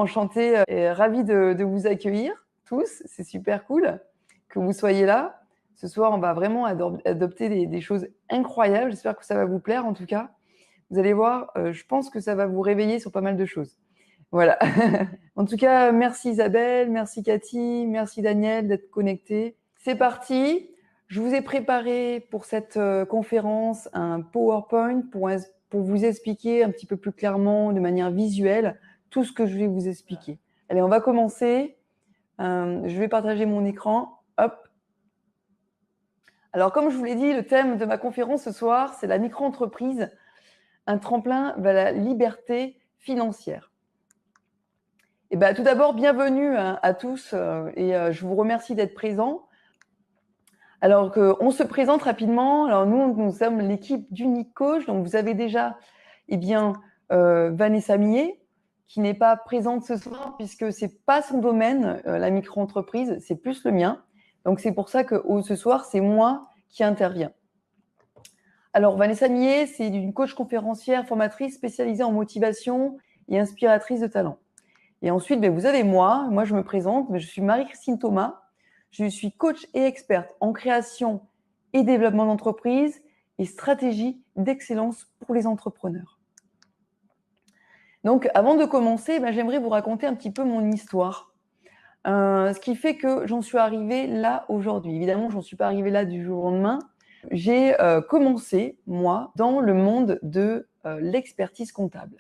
enchantée et ravie de vous accueillir tous. C'est super cool que vous soyez là. Ce soir, on va vraiment adopter des choses incroyables. J'espère que ça va vous plaire en tout cas. Vous allez voir, je pense que ça va vous réveiller sur pas mal de choses. Voilà. En tout cas, merci Isabelle, merci Cathy, merci Daniel d'être connectés. C'est parti. Je vous ai préparé pour cette conférence un PowerPoint pour vous expliquer un petit peu plus clairement, de manière visuelle, tout ce que je vais vous expliquer. Allez, on va commencer. Je vais partager mon écran. Hop. Alors, comme je vous l'ai dit, le thème de ma conférence ce soir, c'est la micro-entreprise, un tremplin vers la liberté financière. Et ben, tout d'abord, bienvenue à tous et je vous remercie d'être présents. Alors qu'on se présente rapidement. Alors nous sommes l'équipe d'Unique Coach. Donc vous avez déjà Vanessa Millet, qui n'est pas présente ce soir puisque c'est pas son domaine, la micro-entreprise, c'est plus le mien. Donc c'est pour ça que ce soir, c'est moi qui interviens. Alors Vanessa Millet, c'est une coach conférencière formatrice spécialisée en motivation et inspiratrice de talent. Et ensuite, vous avez moi je me présente, je suis Marie-Christine Thomas, je suis coach et experte en création et développement d'entreprise et stratégie d'excellence pour les entrepreneurs. Donc, avant de commencer, j'aimerais vous raconter un petit peu mon histoire, ce qui fait que j'en suis arrivée là aujourd'hui. Évidemment, je n'en suis pas arrivée là du jour au lendemain. J'ai commencé, moi, dans le monde de l'expertise comptable.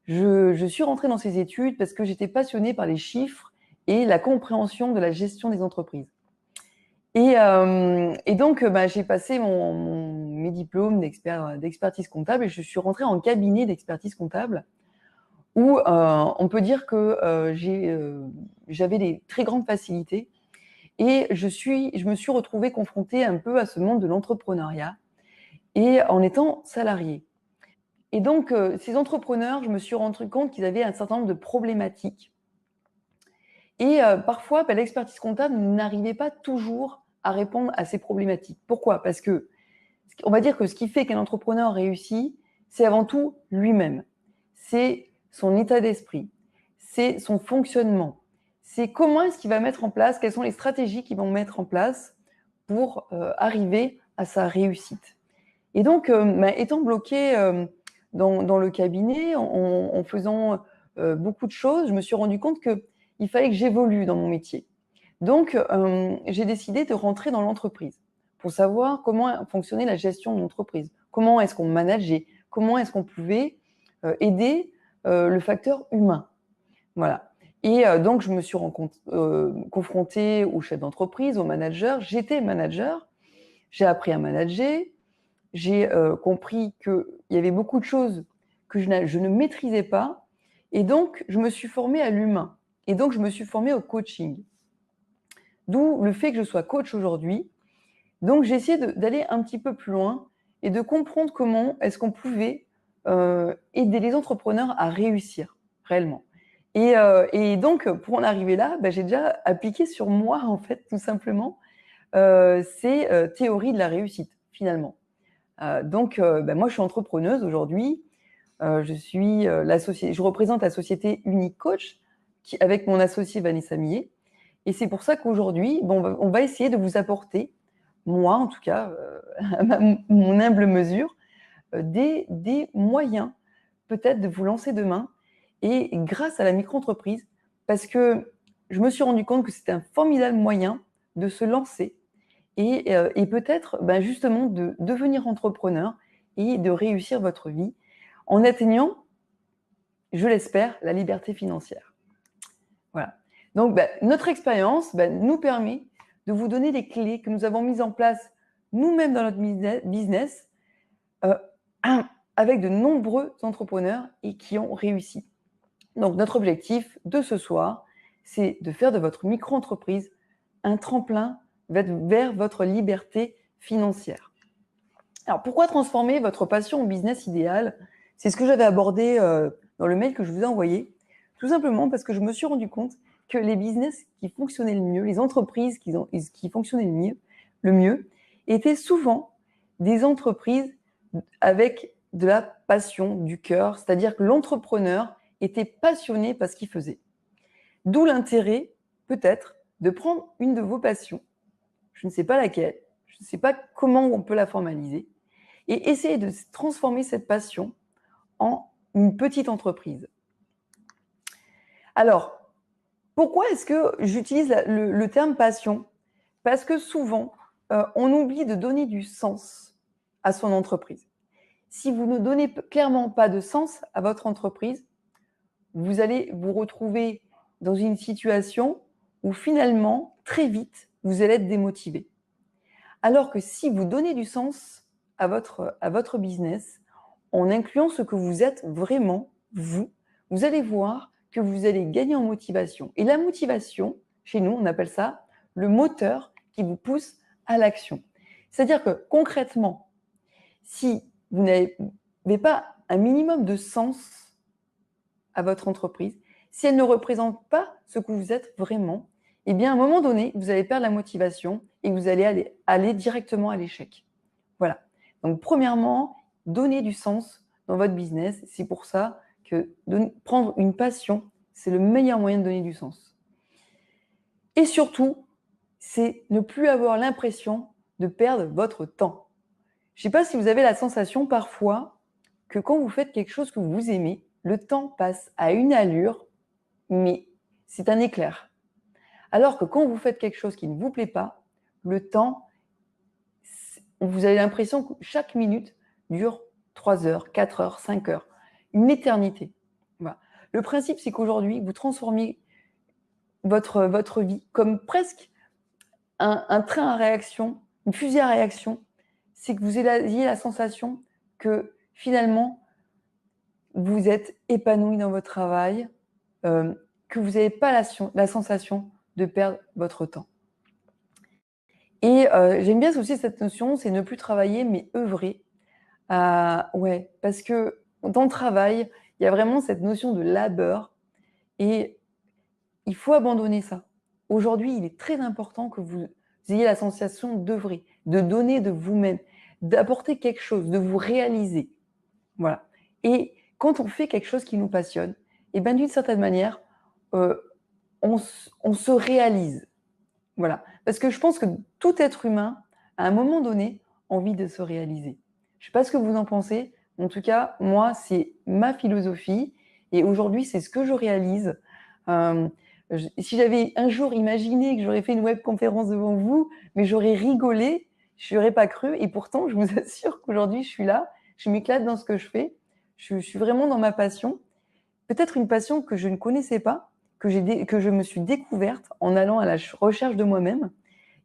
Je suis rentrée dans ces études parce que j'étais passionnée par les chiffres et la compréhension de la gestion des entreprises. Et donc, j'ai passé mes diplômes d'expertise comptable et je suis rentrée en cabinet d'expertise comptable où on peut dire que j'avais des très grandes facilités et je me suis retrouvée confrontée un peu à ce monde de l'entrepreneuriat et en étant salariée. Et donc, ces entrepreneurs, je me suis rendu compte qu'ils avaient un certain nombre de problématiques. Et parfois, l'expertise comptable n'arrivait pas toujours à répondre à ces problématiques. Pourquoi ? Parce que, on va dire que ce qui fait qu'un entrepreneur réussit, c'est avant tout lui-même. C'est son état d'esprit, c'est son fonctionnement, c'est comment est-ce qu'il va mettre en place, quelles sont les stratégies qu'il va mettre en place pour arriver à sa réussite. Et donc, étant bloquée dans le cabinet, en faisant beaucoup de choses, je me suis rendu compte qu'il fallait que j'évolue dans mon métier. Donc, j'ai décidé de rentrer dans l'entreprise pour savoir comment fonctionnait la gestion de l'entreprise, comment est-ce qu'on manageait, comment est-ce qu'on pouvait aider le facteur humain. Voilà. Et donc, je me suis confrontée au chef d'entreprise, au manager. J'étais manager, j'ai appris à manager. J'ai compris qu'il y avait beaucoup de choses que je ne maîtrisais pas. Et donc, je me suis formée à l'humain. Et donc, je me suis formée au coaching. D'où le fait que je sois coach aujourd'hui. Donc, j'ai essayé d'aller un petit peu plus loin et de comprendre comment est-ce qu'on pouvait aider les entrepreneurs à réussir réellement. Et donc, pour en arriver là, j'ai déjà appliqué sur moi, en fait, tout simplement, ces théories de la réussite, finalement. Donc, moi, je suis entrepreneuse aujourd'hui. Je représente la société Unique Coach avec mon associé Vanessa Millet. Et c'est pour ça qu'aujourd'hui, on va essayer de vous apporter, moi en tout cas, à mon humble mesure, des moyens peut-être de vous lancer demain. Et grâce à la micro-entreprise, parce que je me suis rendu compte que c'était un formidable moyen de se lancer et peut-être justement de devenir entrepreneur et de réussir votre vie en atteignant, je l'espère, la liberté financière. Voilà. Donc, notre expérience nous permet de vous donner les clés que nous avons mises en place nous-mêmes dans notre business avec de nombreux entrepreneurs et qui ont réussi. Donc, notre objectif de ce soir, c'est de faire de votre micro-entreprise un tremplin vers votre liberté financière. Alors, pourquoi transformer votre passion en business idéal ? C'est ce que j'avais abordé dans le mail que je vous ai envoyé. Tout simplement parce que je me suis rendu compte que les business qui fonctionnaient le mieux, les entreprises qui fonctionnaient le mieux, étaient souvent des entreprises avec de la passion, du cœur. C'est-à-dire que l'entrepreneur était passionné par ce qu'il faisait. D'où l'intérêt, peut-être, de prendre une de vos passions, je ne sais pas laquelle, je ne sais pas comment on peut la formaliser, et essayer de transformer cette passion en une petite entreprise. Alors, pourquoi est-ce que j'utilise le terme passion? Parce que souvent, on oublie de donner du sens à son entreprise. Si vous ne donnez clairement pas de sens à votre entreprise, vous allez vous retrouver dans une situation où finalement, très vite, vous allez être démotivé. Alors que si vous donnez du sens à votre business, en incluant ce que vous êtes vraiment, vous allez voir que vous allez gagner en motivation. Et la motivation, chez nous, on appelle ça le moteur qui vous pousse à l'action. C'est-à-dire que concrètement, si vous n'avez pas un minimum de sens à votre entreprise, si elle ne représente pas ce que vous êtes vraiment, eh bien, à un moment donné, vous allez perdre la motivation et vous allez aller directement à l'échec. Voilà. Donc, premièrement, donnez du sens dans votre business. C'est pour ça que prendre une passion, c'est le meilleur moyen de donner du sens. Et surtout, c'est ne plus avoir l'impression de perdre votre temps. Je ne sais pas si vous avez la sensation parfois que quand vous faites quelque chose que vous aimez, le temps passe à une allure, mais c'est un éclair. Alors que quand vous faites quelque chose qui ne vous plaît pas, le temps, vous avez l'impression que chaque minute dure 3 heures, 4 heures, 5 heures, une éternité. Voilà. Le principe, c'est qu'aujourd'hui, vous transformez votre vie comme presque un train à réaction, une fusée à réaction. C'est que vous ayez la sensation que finalement, vous êtes épanoui dans votre travail, que vous n'avez pas la sensation de perdre votre temps. Et j'aime bien aussi cette notion, c'est ne plus travailler, mais œuvrer. Ouais, parce que dans le travail, il y a vraiment cette notion de labeur et il faut abandonner ça. Aujourd'hui, il est très important que vous ayez la sensation d'œuvrer, de donner de vous-même, d'apporter quelque chose, de vous réaliser. Voilà. Et quand on fait quelque chose qui nous passionne, et ben d'une certaine manière, on se réalise. Voilà. Parce que je pense que tout être humain, à un moment donné, a envie de se réaliser. Je ne sais pas ce que vous en pensez. En tout cas, moi, c'est ma philosophie. Et aujourd'hui, c'est ce que je réalise. Si j'avais un jour imaginé que j'aurais fait une webconférence devant vous, mais j'aurais rigolé, je n'aurais pas cru. Et pourtant, je vous assure qu'aujourd'hui, je suis là, je m'éclate dans ce que je fais. Je suis vraiment dans ma passion. Peut-être une passion que je ne connaissais pas, que je me suis découverte en allant à la recherche de moi-même.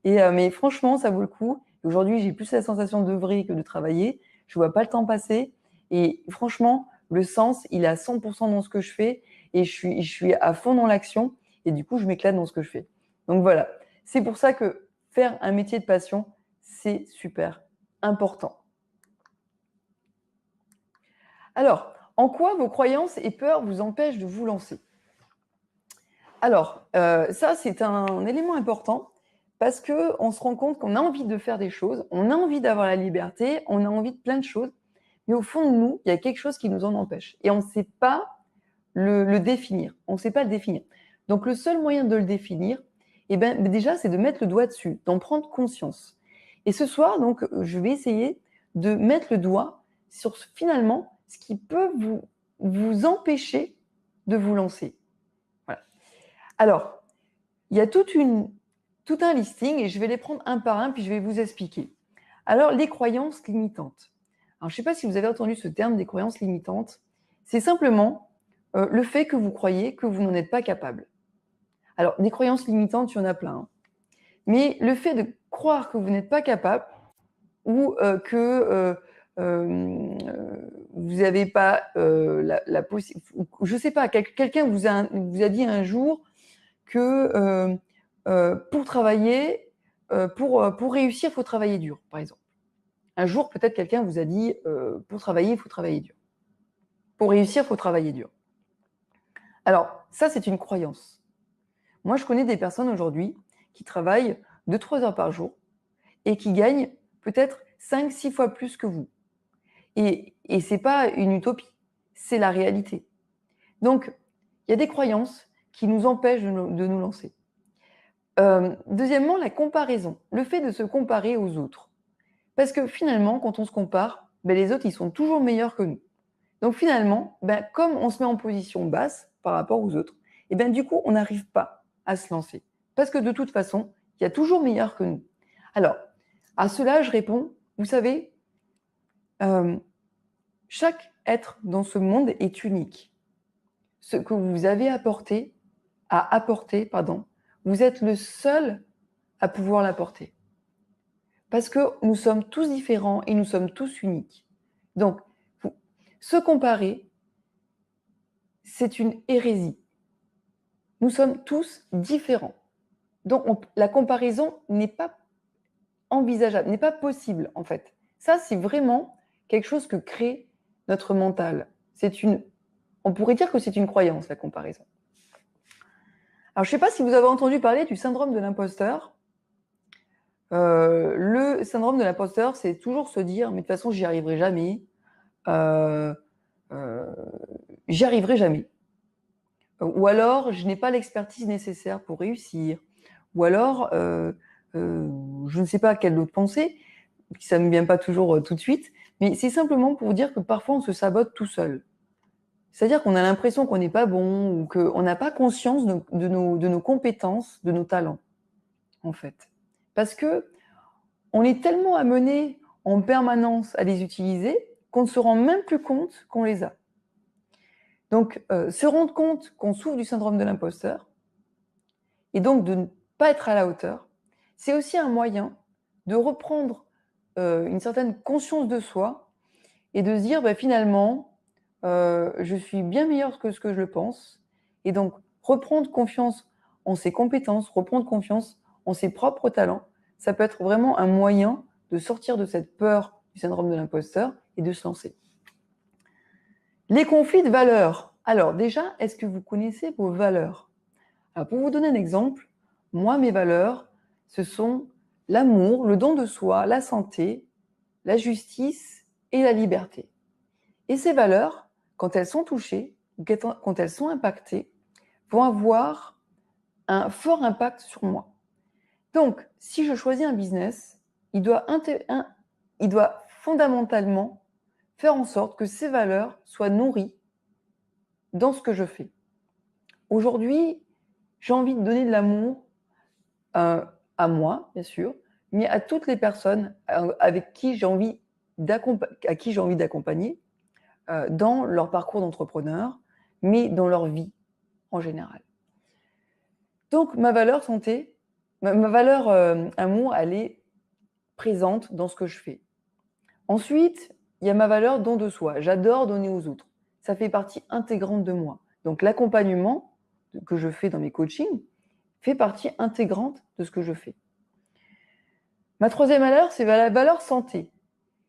Mais franchement, ça vaut le coup. Aujourd'hui, j'ai plus la sensation d'œuvrer que de travailler. Je ne vois pas le temps passer. Et franchement, le sens, il est à 100% dans ce que je fais. Et je suis à fond dans l'action. Et du coup, je m'éclate dans ce que je fais. Donc voilà. C'est pour ça que faire un métier de passion, c'est super important. Alors, en quoi vos croyances et peurs vous empêchent de vous lancer? Alors, ça, c'est un élément important parce qu'on se rend compte qu'on a envie de faire des choses, on a envie d'avoir la liberté, on a envie de plein de choses, mais au fond de nous, il y a quelque chose qui nous en empêche et on ne sait pas le définir. On ne sait pas le définir. Donc, le seul moyen de le définir, eh ben, déjà, c'est de mettre le doigt dessus, d'en prendre conscience. Et ce soir, donc, je vais essayer de mettre le doigt sur finalement ce qui peut vous empêcher de vous lancer. Voilà. Alors, il y a tout un listing et je vais les prendre un par un puis je vais vous expliquer. Alors, les croyances limitantes. Alors, je ne sais pas si vous avez entendu ce terme des croyances limitantes. C'est simplement le fait que vous croyez que vous n'en êtes pas capable. Alors, des croyances limitantes, il y en a plein. Hein. Mais le fait de croire que vous n'êtes pas capable ou que vous n'avez pas la possibilité, je ne sais pas, quelqu'un vous a dit un jour que pour travailler, pour réussir, il faut travailler dur, par exemple. Un jour, peut-être quelqu'un vous a dit pour travailler, il faut travailler dur. Pour réussir, il faut travailler dur. Alors, ça, c'est une croyance. Moi, je connais des personnes aujourd'hui qui travaillent 2-3 heures par jour et qui gagnent peut-être 5-6 fois plus que vous. Et ce n'est pas une utopie, c'est la réalité. Donc, il y a des croyances qui nous empêchent de nous lancer. Deuxièmement, la comparaison, le fait de se comparer aux autres. Parce que finalement, quand on se compare, les autres, ils sont toujours meilleurs que nous. Donc finalement, comme on se met en position basse par rapport aux autres, du coup, on n'arrive pas à se lancer. Parce que de toute façon, il y a toujours meilleur que nous. Alors, à cela, je réponds, vous savez, chaque être dans ce monde est unique. Ce que vous avez à apporter, vous êtes le seul à pouvoir l'apporter. Parce que nous sommes tous différents et nous sommes tous uniques. Donc, se comparer, c'est une hérésie. Nous sommes tous différents. Donc, la comparaison n'est pas envisageable, n'est pas possible, en fait. Ça, c'est vraiment quelque chose que crée notre mental. On pourrait dire que c'est une croyance, la comparaison. Alors, je ne sais pas si vous avez entendu parler du syndrome de l'imposteur. Le syndrome de l'imposteur, c'est toujours se dire, mais de toute façon, j'y arriverai jamais. J'y arriverai jamais. Ou alors, je n'ai pas l'expertise nécessaire pour réussir. Ou alors, je ne sais pas quelle autre pensée, ça ne me vient pas toujours tout de suite, mais c'est simplement pour dire que parfois, on se sabote tout seul. C'est-à-dire qu'on a l'impression qu'on n'est pas bon ou qu'on n'a pas conscience de nos compétences, de nos talents, en fait. Parce qu'on est tellement amené en permanence à les utiliser qu'on ne se rend même plus compte qu'on les a. Donc, se rendre compte qu'on souffre du syndrome de l'imposteur et donc de ne pas être à la hauteur, c'est aussi un moyen de reprendre une certaine conscience de soi et de se dire finalement, je suis bien meilleure que ce que je le pense. Et donc, reprendre confiance en ses compétences, reprendre confiance en ses propres talents, ça peut être vraiment un moyen de sortir de cette peur du syndrome de l'imposteur et de se lancer. Les conflits de valeurs. Alors déjà, est-ce que vous connaissez vos valeurs? Alors, pour vous donner un exemple, moi, mes valeurs, ce sont l'amour, le don de soi, la santé, la justice et la liberté. Et ces valeurs, quand elles sont touchées, quand elles sont impactées, vont avoir un fort impact sur moi. Donc, si je choisis un business, il doit fondamentalement faire en sorte que ces valeurs soient nourries dans ce que je fais. Aujourd'hui, j'ai envie de donner de l'amour à moi, bien sûr, mais à toutes les personnes avec qui j'ai envie d'accompagner dans leur parcours d'entrepreneur, mais dans leur vie en général. Donc, ma valeur santé, ma valeur amour, elle est présente dans ce que je fais. Ensuite, il y a ma valeur don de soi. J'adore donner aux autres. Ça fait partie intégrante de moi. Donc, l'accompagnement que je fais dans mes coachings fait partie intégrante de ce que je fais. Ma troisième valeur, c'est la valeur santé.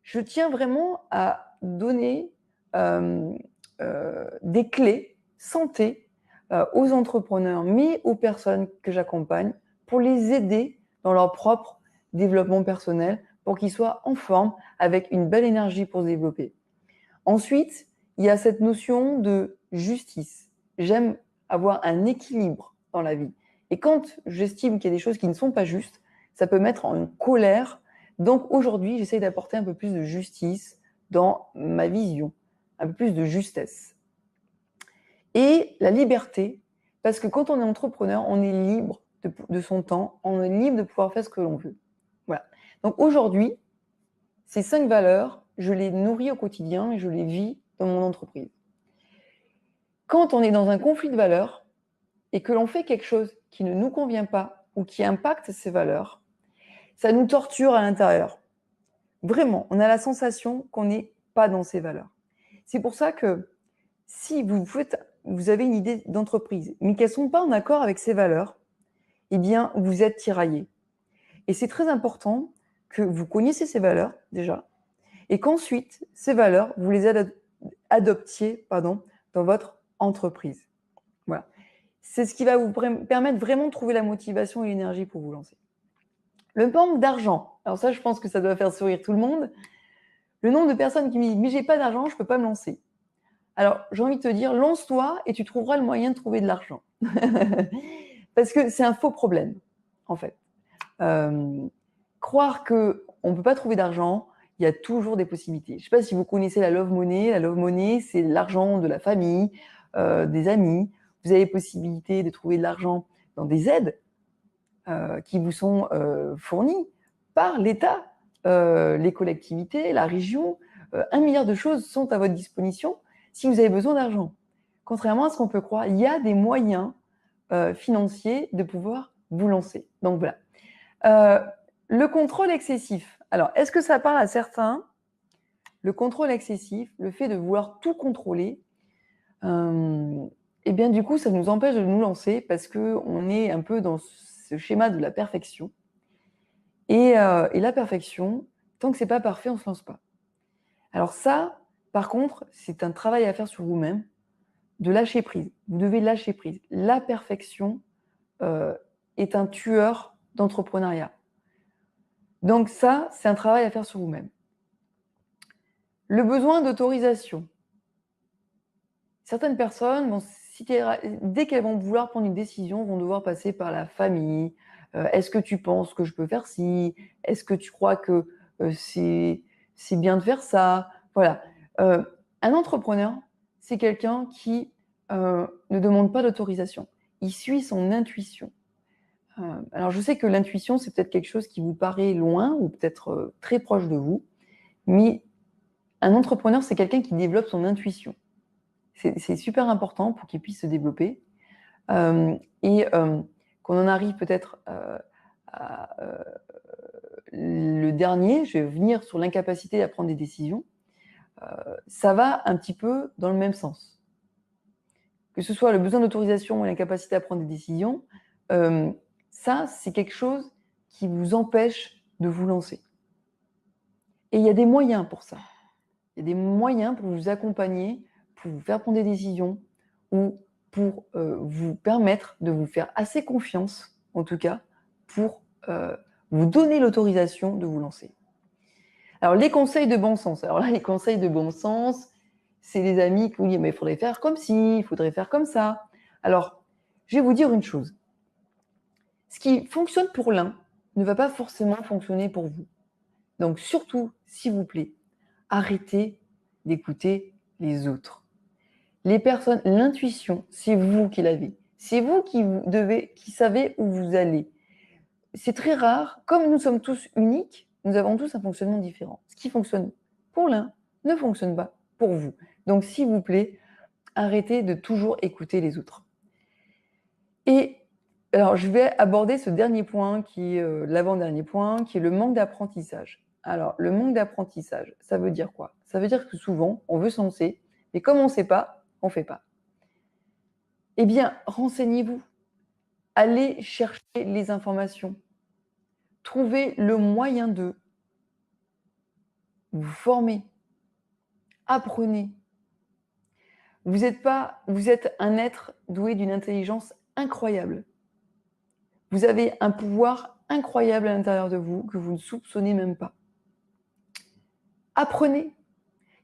Je tiens vraiment à donner des clés santé aux entrepreneurs, mais aux personnes que j'accompagne pour les aider dans leur propre développement personnel, pour qu'ils soient en forme, avec une belle énergie pour se développer. Ensuite, il y a cette notion de justice. J'aime avoir un équilibre dans la vie. Et quand j'estime qu'il y a des choses qui ne sont pas justes, ça peut mettre en colère. Donc aujourd'hui, j'essaye d'apporter un peu plus de justice dans ma vision, un peu plus de justesse. Et la liberté, parce que quand on est entrepreneur, on est libre de son temps, on est libre de pouvoir faire ce que l'on veut. Voilà. Donc aujourd'hui, ces 5 valeurs, je les nourris au quotidien et je les vis dans mon entreprise. Quand on est dans un conflit de valeurs et que l'on fait quelque chose qui ne nous convient pas ou qui impacte ces valeurs, ça nous torture à l'intérieur. Vraiment, on a la sensation qu'on n'est pas dans ces valeurs. C'est pour ça que si vous avez une idée d'entreprise, mais qu'elles ne sont pas en accord avec ces valeurs, eh bien, vous êtes tiraillé. Et c'est très important que vous connaissiez ces valeurs déjà, et qu'ensuite, ces valeurs, vous les adoptiez dans votre entreprise. Voilà. C'est ce qui va vous permettre vraiment de trouver la motivation et l'énergie pour vous lancer. Le manque d'argent. Alors ça, je pense que ça doit faire sourire tout le monde. Le nombre de personnes qui me disent « mais j'ai pas d'argent, je ne peux pas me lancer ». Alors, j'ai envie de te dire, lance-toi et tu trouveras le moyen de trouver de l'argent. Parce que c'est un faux problème, en fait. Croire qu'on ne peut pas trouver d'argent, il y a toujours des possibilités. Je ne sais pas si vous connaissez la love money. La love money, c'est l'argent de la famille, des amis. Vous avez possibilité de trouver de l'argent dans des aides qui vous sont fournies par l'État, les collectivités, la région. 1 milliard de choses sont à votre disposition si vous avez besoin d'argent. Contrairement à ce qu'on peut croire, il y a des moyens financiers de pouvoir vous lancer. Donc voilà. Le contrôle excessif. Alors, est-ce que ça parle à certains? Le contrôle excessif, le fait de vouloir tout contrôler, et bien du coup, ça nous empêche de nous lancer parce qu'on est un peu dans ce schéma de la perfection. Et la perfection, tant que c'est pas parfait, on se lance pas. Alors ça, par contre, c'est un travail à faire sur vous-même, de lâcher prise. Vous devez lâcher prise. La perfection est un tueur d'entrepreneuriat. Donc ça, c'est un travail à faire sur vous-même. Le besoin d'autorisation. Certaines personnes, dès qu'elles vont vouloir prendre une décision, vont devoir passer par la famille. Est-ce que tu penses que je peux faire ci? Est-ce que tu crois que c'est bien de faire ça? Voilà. Un entrepreneur, c'est quelqu'un qui ne demande pas d'autorisation. Il suit son intuition. Alors, je sais que l'intuition, c'est peut-être quelque chose qui vous paraît loin ou peut-être très proche de vous, mais un entrepreneur, c'est quelqu'un qui développe son intuition. C'est super important pour qu'il puisse se développer. Et qu'on en arrive peut-être à le dernier, je vais venir sur l'incapacité à prendre des décisions. Ça va un petit peu dans le même sens. Que ce soit le besoin d'autorisation ou l'incapacité à prendre des décisions, ça, c'est quelque chose qui vous empêche de vous lancer. Et il y a des moyens pour ça. Il y a des moyens pour vous accompagner, pour vous faire prendre des décisions ou pour vous permettre de vous faire assez confiance, en tout cas, pour vous donner l'autorisation de vous lancer. Alors, les conseils de bon sens. Alors là, les conseils de bon sens, c'est les amis qui vous disent « mais il faudrait faire comme ci, il faudrait faire comme ça ». Alors, je vais vous dire une chose. Ce qui fonctionne pour l'un ne va pas forcément fonctionner pour vous. Donc surtout, s'il vous plaît, arrêtez d'écouter les autres. Les personnes, l'intuition, c'est vous qui l'avez. C'est vous qui savez où vous allez. C'est très rare. Comme nous sommes tous uniques, nous avons tous un fonctionnement différent. Ce qui fonctionne pour l'un ne fonctionne pas pour vous. Donc, s'il vous plaît, arrêtez de toujours écouter les autres. Et alors, je vais aborder ce dernier point qui est l'avant-dernier point, qui est le manque d'apprentissage. Alors, le manque d'apprentissage, ça veut dire quoi? Ça veut dire que souvent, on veut se lancer, mais comme on ne sait pas, on ne fait pas. Eh bien, renseignez-vous. Allez chercher les informations. Trouvez le moyen de vous former. Apprenez. Vous êtes un être doué d'une intelligence incroyable. Vous avez un pouvoir incroyable à l'intérieur de vous que vous ne soupçonnez même pas. Apprenez.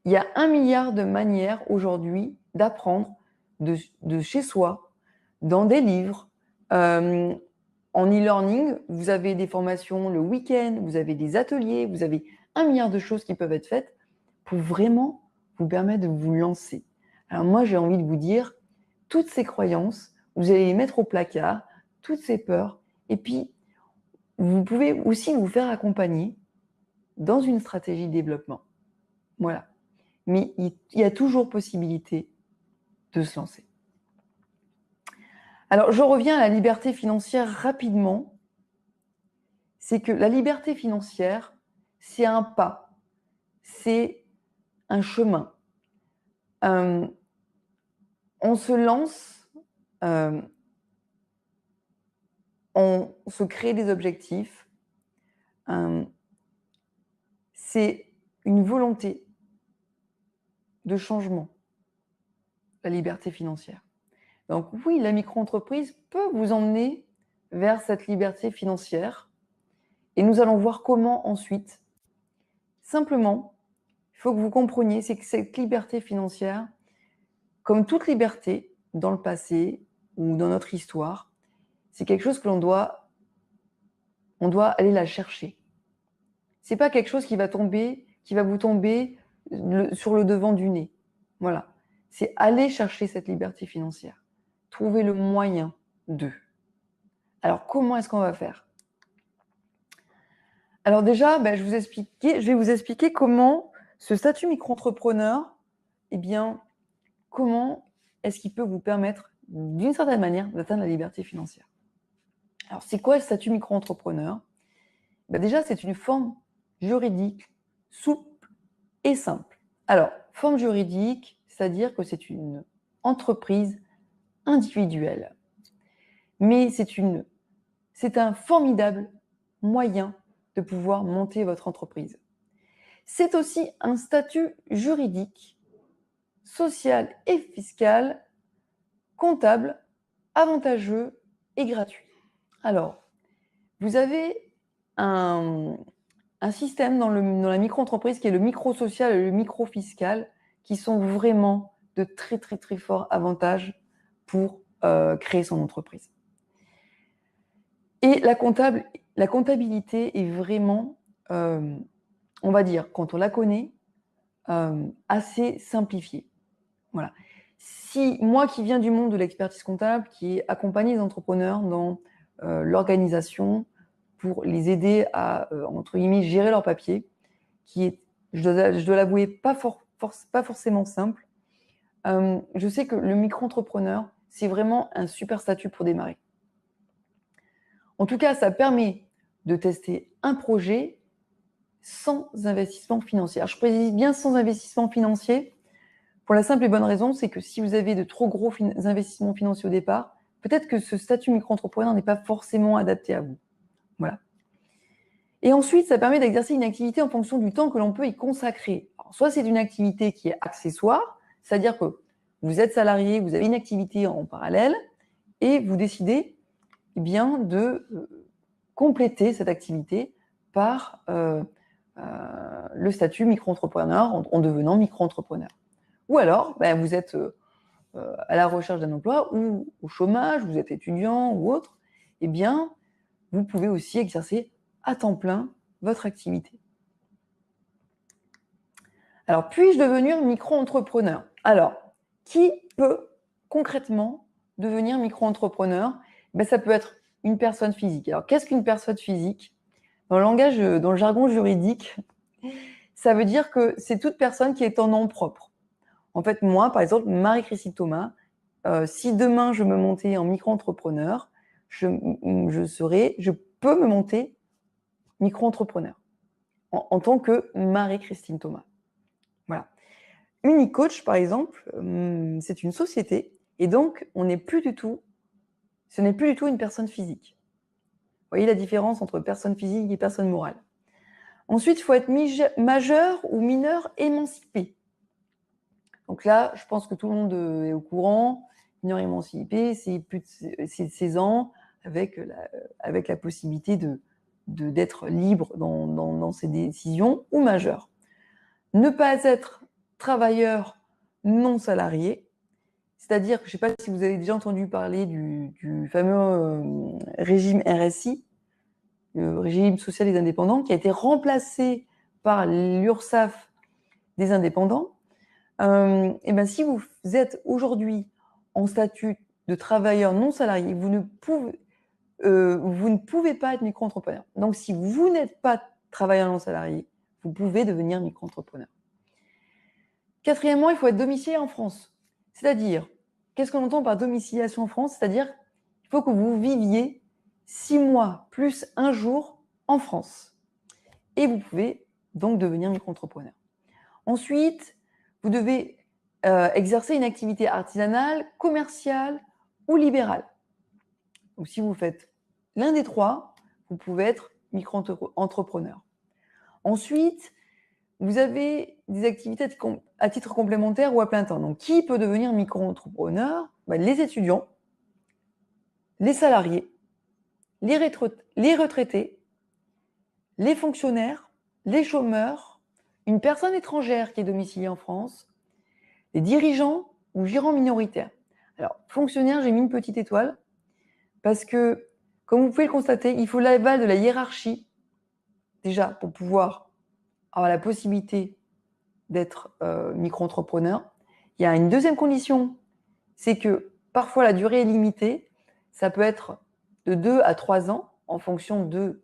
Il y a 1 milliard de manières aujourd'hui d'apprendre de chez soi, dans des livres. En e-learning, vous avez des formations le week-end, vous avez des ateliers, vous avez 1 milliard de choses qui peuvent être faites pour vraiment vous permettre de vous lancer. Alors moi, j'ai envie de vous dire, toutes ces croyances, vous allez les mettre au placard, toutes ces peurs, et puis vous pouvez aussi vous faire accompagner dans une stratégie de développement. Voilà. Mais il y a toujours possibilité de se lancer. Alors, je reviens à la liberté financière rapidement. C'est que la liberté financière, c'est un pas, c'est un chemin. On se lance, on se crée des objectifs. C'est une volonté de changement, la liberté financière. Donc oui, la micro-entreprise peut vous emmener vers cette liberté financière et nous allons voir comment ensuite. Simplement, il faut que vous compreniez, c'est que cette liberté financière, comme toute liberté dans le passé ou dans notre histoire, c'est quelque chose que on doit aller la chercher. C'est pas quelque chose qui va vous tomber sur le devant du nez. Voilà. C'est aller chercher cette liberté financière. Trouver le moyen de. Alors, comment est-ce qu'on va faire? Alors déjà, je vais vous expliquer comment ce statut micro-entrepreneur, comment est-ce qu'il peut vous permettre, d'une certaine manière, d'atteindre la liberté financière. Alors, c'est quoi le statut micro-entrepreneur? Déjà, c'est une forme juridique souple et simple. Alors, forme juridique, c'est-à-dire que c'est une entreprise individuelle. Mais c'est un formidable moyen de pouvoir monter votre entreprise. C'est aussi un statut juridique, social et fiscal, comptable, avantageux et gratuit. Alors, vous avez un système dans la micro-entreprise qui est le micro-social et le micro-fiscal qui sont vraiment de très, très, très forts avantages pour créer son entreprise. Et la comptabilité est vraiment, on va dire, quand on la connaît, assez simplifiée. Voilà. Si moi qui viens du monde de l'expertise comptable, qui ai accompagné les entrepreneurs dans l'organisation pour les aider à, entre guillemets, gérer leur papier, qui est, je dois l'avouer, pas forcément simple, je sais que le micro-entrepreneur, c'est vraiment un super statut pour démarrer. En tout cas, ça permet de tester un projet sans investissement financier. Alors, je précise bien sans investissement financier, pour la simple et bonne raison, c'est que si vous avez de trop gros investissements financiers au départ, peut-être que ce statut micro-entrepreneur n'est pas forcément adapté à vous. Voilà. Et ensuite, ça permet d'exercer une activité en fonction du temps que l'on peut y consacrer. Alors, soit c'est une activité qui est accessoire, c'est-à-dire que vous êtes salarié, vous avez une activité en parallèle, et vous décidez de compléter cette activité par le statut micro-entrepreneur en devenant micro-entrepreneur. Ou alors, vous êtes à la recherche d'un emploi ou au chômage, vous êtes étudiant ou autre, vous pouvez aussi exercer à temps plein votre activité. Alors, puis-je devenir micro-entrepreneur? Alors, qui peut concrètement devenir micro-entrepreneur? Ça peut être une personne physique. Alors, qu'est-ce qu'une personne physique? Dans le jargon juridique, ça veut dire que c'est toute personne qui est en nom propre. En fait, moi, par exemple, Marie-Christine Thomas, si demain je me montais en micro-entrepreneur, je peux me monter micro-entrepreneur en tant que Marie-Christine Thomas. Voilà. Unicoach, par exemple, c'est une société et donc ce n'est plus du tout une personne physique. Vous voyez la différence entre personne physique et personne morale. Ensuite, il faut être majeur ou mineur émancipé. Donc là, je pense que tout le monde est au courant. Mineur émancipé, c'est plus de 16 ans avec la possibilité d'être libre dans ses décisions, ou majeur. Ne pas être travailleur non salarié, c'est-à-dire que je ne sais pas si vous avez déjà entendu parler du fameux régime RSI, le régime social des indépendants, qui a été remplacé par l'URSSAF des indépendants. Si vous êtes aujourd'hui en statut de travailleur non salarié, vous ne pouvez pas être micro-entrepreneur. Donc, si vous n'êtes pas travailleur non salarié, vous pouvez devenir micro-entrepreneur. Quatrièmement, il faut être domicilié en France. C'est-à-dire, qu'est-ce qu'on entend par domiciliation en France? C'est-à-dire qu'il faut que vous viviez 6 mois plus 1 jour en France. Et vous pouvez donc devenir micro-entrepreneur. Ensuite, vous devez exercer une activité artisanale, commerciale ou libérale. Donc, si vous faites l'un des trois, vous pouvez être micro-entrepreneur. Ensuite, vous avez des activités à titre complémentaire ou à plein temps. Donc, qui peut devenir micro-entrepreneur? Les étudiants, les salariés, les retraités, les fonctionnaires, les chômeurs, une personne étrangère qui est domiciliée en France, les dirigeants, ou gérant minoritaire. Alors, fonctionnaire, j'ai mis une petite étoile parce que, comme vous pouvez le constater, il faut l'aval de la hiérarchie, déjà, pour pouvoir avoir la possibilité d'être micro-entrepreneur. Il y a une deuxième condition, c'est que parfois la durée est limitée. Ça peut être de 2 à 3 ans en fonction de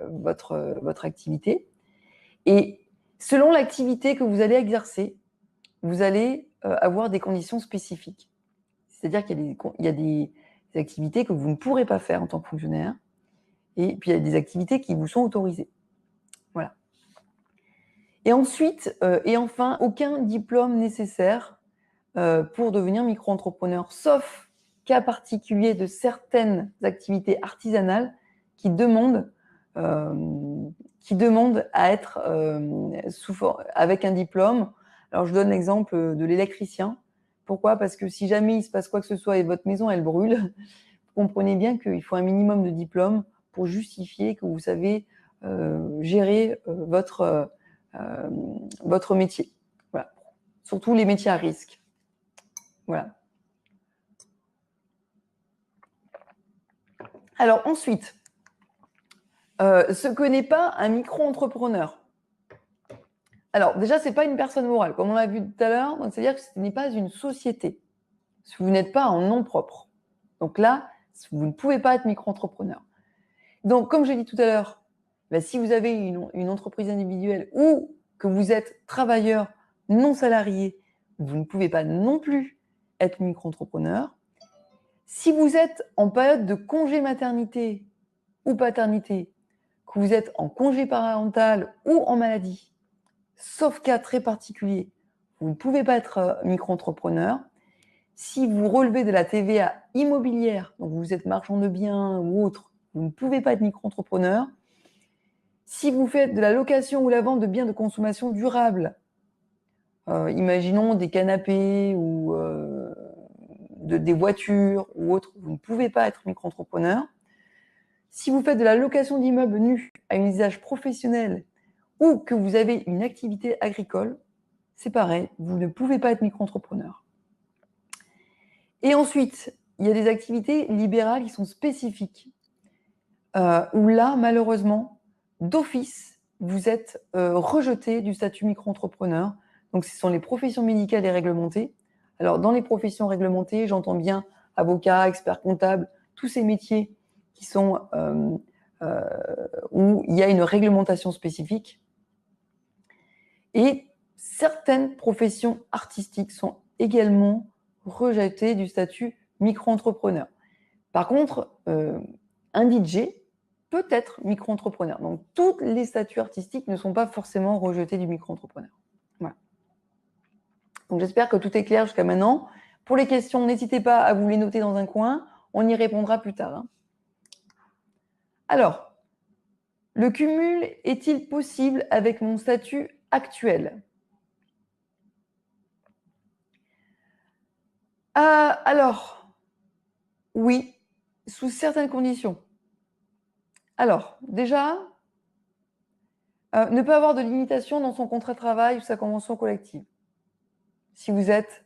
votre activité. Et selon l'activité que vous allez exercer, vous allez avoir des conditions spécifiques. C'est-à-dire qu'il y a des activités que vous ne pourrez pas faire en tant que fonctionnaire, et puis il y a des activités qui vous sont autorisées. Voilà. Et ensuite, et enfin, aucun diplôme nécessaire pour devenir micro-entrepreneur, sauf cas particulier de certaines activités artisanales qui demandent à être avec un diplôme. Alors, je donne l'exemple de l'électricien. Pourquoi? Parce que si jamais il se passe quoi que ce soit et votre maison, elle brûle, vous comprenez bien qu'il faut un minimum de diplôme pour justifier que vous savez gérer votre métier. Voilà. Surtout les métiers à risque. Voilà. Alors ensuite, ce que n'est pas un micro-entrepreneur. Alors déjà, ce n'est pas une personne morale, comme on l'a vu tout à l'heure, c'est-à-dire que ce n'est pas une société. Vous n'êtes pas en nom propre. Donc là, vous ne pouvez pas être micro-entrepreneur. Donc, comme j'ai dit tout à l'heure, si vous avez une entreprise individuelle ou que vous êtes travailleur non salarié, vous ne pouvez pas non plus être micro-entrepreneur. Si vous êtes en période de congé maternité ou paternité, que vous êtes en congé parental ou en maladie, sauf cas très particulier, vous ne pouvez pas être micro-entrepreneur. Si vous relevez de la TVA immobilière, donc vous êtes marchand de biens ou autre, vous ne pouvez pas être micro-entrepreneur. Si vous faites de la location ou la vente de biens de consommation durable, imaginons des canapés ou des voitures ou autre, vous ne pouvez pas être micro-entrepreneur. Si vous faites de la location d'immeubles nus à un usage professionnel ou que vous avez une activité agricole, c'est pareil, vous ne pouvez pas être micro-entrepreneur. Et ensuite, il y a des activités libérales qui sont spécifiques, où là, malheureusement, d'office, vous êtes rejeté du statut micro-entrepreneur. Donc, ce sont les professions médicales et réglementées. Alors, dans les professions réglementées, j'entends bien avocat, expert comptable, tous ces métiers qui sont où il y a une réglementation spécifique. Et certaines professions artistiques sont également rejetées du statut micro-entrepreneur. Par contre, un DJ peut être micro-entrepreneur. Donc, tous les statuts artistiques ne sont pas forcément rejetés du micro-entrepreneur. Voilà. Donc, j'espère que tout est clair jusqu'à maintenant. Pour les questions, n'hésitez pas à vous les noter dans un coin. On y répondra plus tard. Hein. Alors, le cumul est-il possible avec mon statut actuel? Alors, oui, sous certaines conditions. Alors, déjà, ne pas avoir de limitation dans son contrat de travail ou sa convention collective. Si vous êtes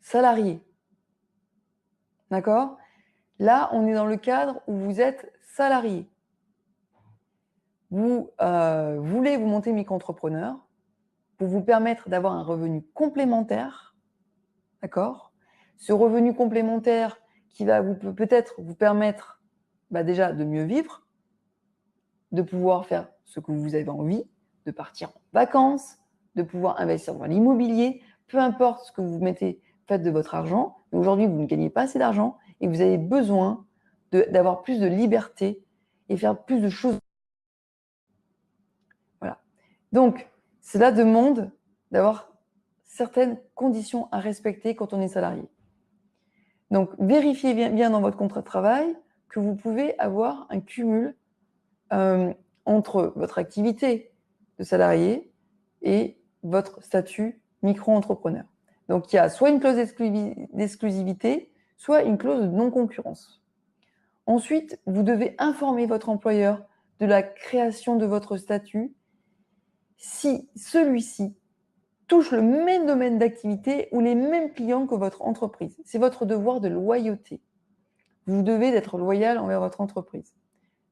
salarié, d'accord? Là, on est dans le cadre où vous êtes salarié. Vous voulez vous monter micro-entrepreneur pour vous permettre d'avoir un revenu complémentaire, d'accord? Ce revenu complémentaire qui va peut-être vous permettre déjà de mieux vivre, de pouvoir faire ce que vous avez envie, de partir en vacances, de pouvoir investir dans l'immobilier, peu importe ce que vous faites de votre argent. Aujourd'hui, vous ne gagnez pas assez d'argent et vous avez besoin d'avoir plus de liberté et faire plus de choses. Voilà. Donc, cela demande d'avoir certaines conditions à respecter quand on est salarié. Donc, vérifiez bien dans votre contrat de travail que vous pouvez avoir un cumul entre votre activité de salarié et votre statut micro-entrepreneur. Donc, il y a soit une clause d'exclusivité, soit une clause de non-concurrence. Ensuite, vous devez informer votre employeur de la création de votre statut si celui-ci touche le même domaine d'activité ou les mêmes clients que votre entreprise. C'est votre devoir de loyauté. Vous devez être loyal envers votre entreprise.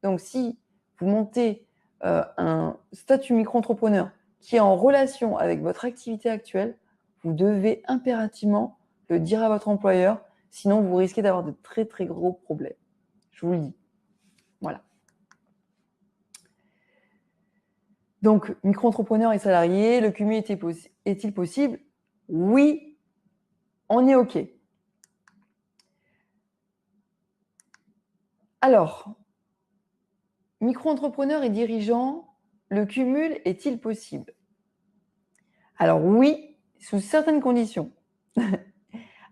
Donc, si vous montez un statut micro-entrepreneur qui est en relation avec votre activité actuelle, vous devez impérativement le dire à votre employeur, sinon vous risquez d'avoir de très très gros problèmes. Je vous le dis. Voilà. Donc, micro-entrepreneur et salarié, le cumul est-il possible? Oui, on est OK. Alors, micro-entrepreneur et dirigeant, le cumul est-il possible? Alors oui, sous certaines conditions.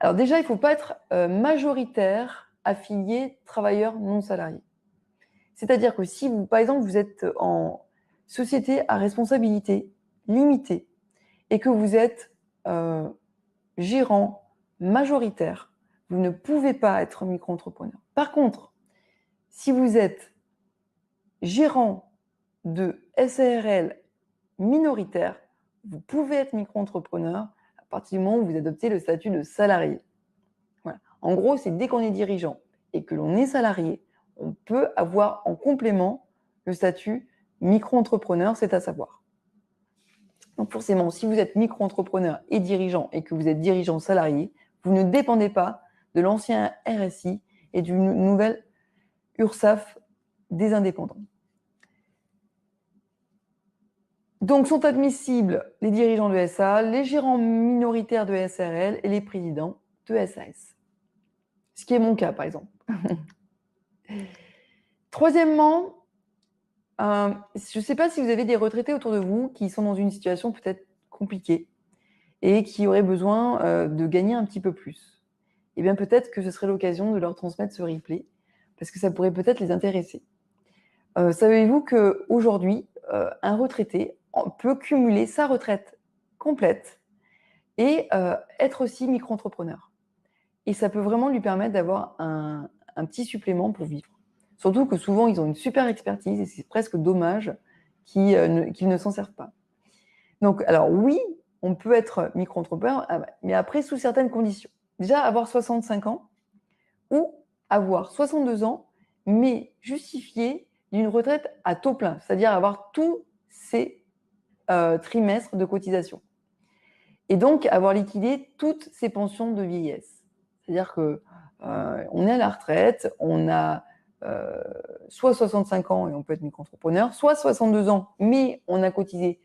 Alors déjà, il ne faut pas être majoritaire, affilié, travailleur non salarié. C'est-à-dire que si vous, par exemple, vous êtes en société à responsabilité limitée et que vous êtes gérant majoritaire, vous ne pouvez pas être micro-entrepreneur. Par contre, si vous êtes gérant de SARL minoritaire, vous pouvez être micro-entrepreneur à partir du moment où vous adoptez le statut de salarié. Voilà. En gros, c'est dès qu'on est dirigeant et que l'on est salarié, on peut avoir en complément le statut micro-entrepreneur, c'est à savoir. Donc forcément, si vous êtes micro-entrepreneur et dirigeant et que vous êtes dirigeant salarié, vous ne dépendez pas de l'ancien RSI et du nouvel URSSAF des indépendants. Donc sont admissibles les dirigeants de SA, les gérants minoritaires de SARL et les présidents de SAS. Ce qui est mon cas, par exemple. Troisièmement, je ne sais pas si vous avez des retraités autour de vous qui sont dans une situation peut-être compliquée et qui auraient besoin de gagner un petit peu plus. Eh bien, peut-être que ce serait l'occasion de leur transmettre ce replay parce que ça pourrait peut-être les intéresser. Savez-vous qu'aujourd'hui, un retraité peut cumuler sa retraite complète et être aussi micro-entrepreneur. Et ça peut vraiment lui permettre d'avoir un petit supplément pour vivre. Surtout que souvent, ils ont une super expertise et c'est presque dommage qu'ils ne s'en servent pas. Donc, alors oui, on peut être micro-entrepreneur, mais après, sous certaines conditions. Déjà, avoir 65 ans ou avoir 62 ans, mais justifié d'une retraite à taux plein, c'est-à-dire avoir tous ces trimestres de cotisation. Et donc, avoir liquidé toutes ses pensions de vieillesse. C'est-à-dire qu'on est à la retraite, on a soit 65 ans et on peut être micro-entrepreneur, soit 62 ans, mais on a cotisé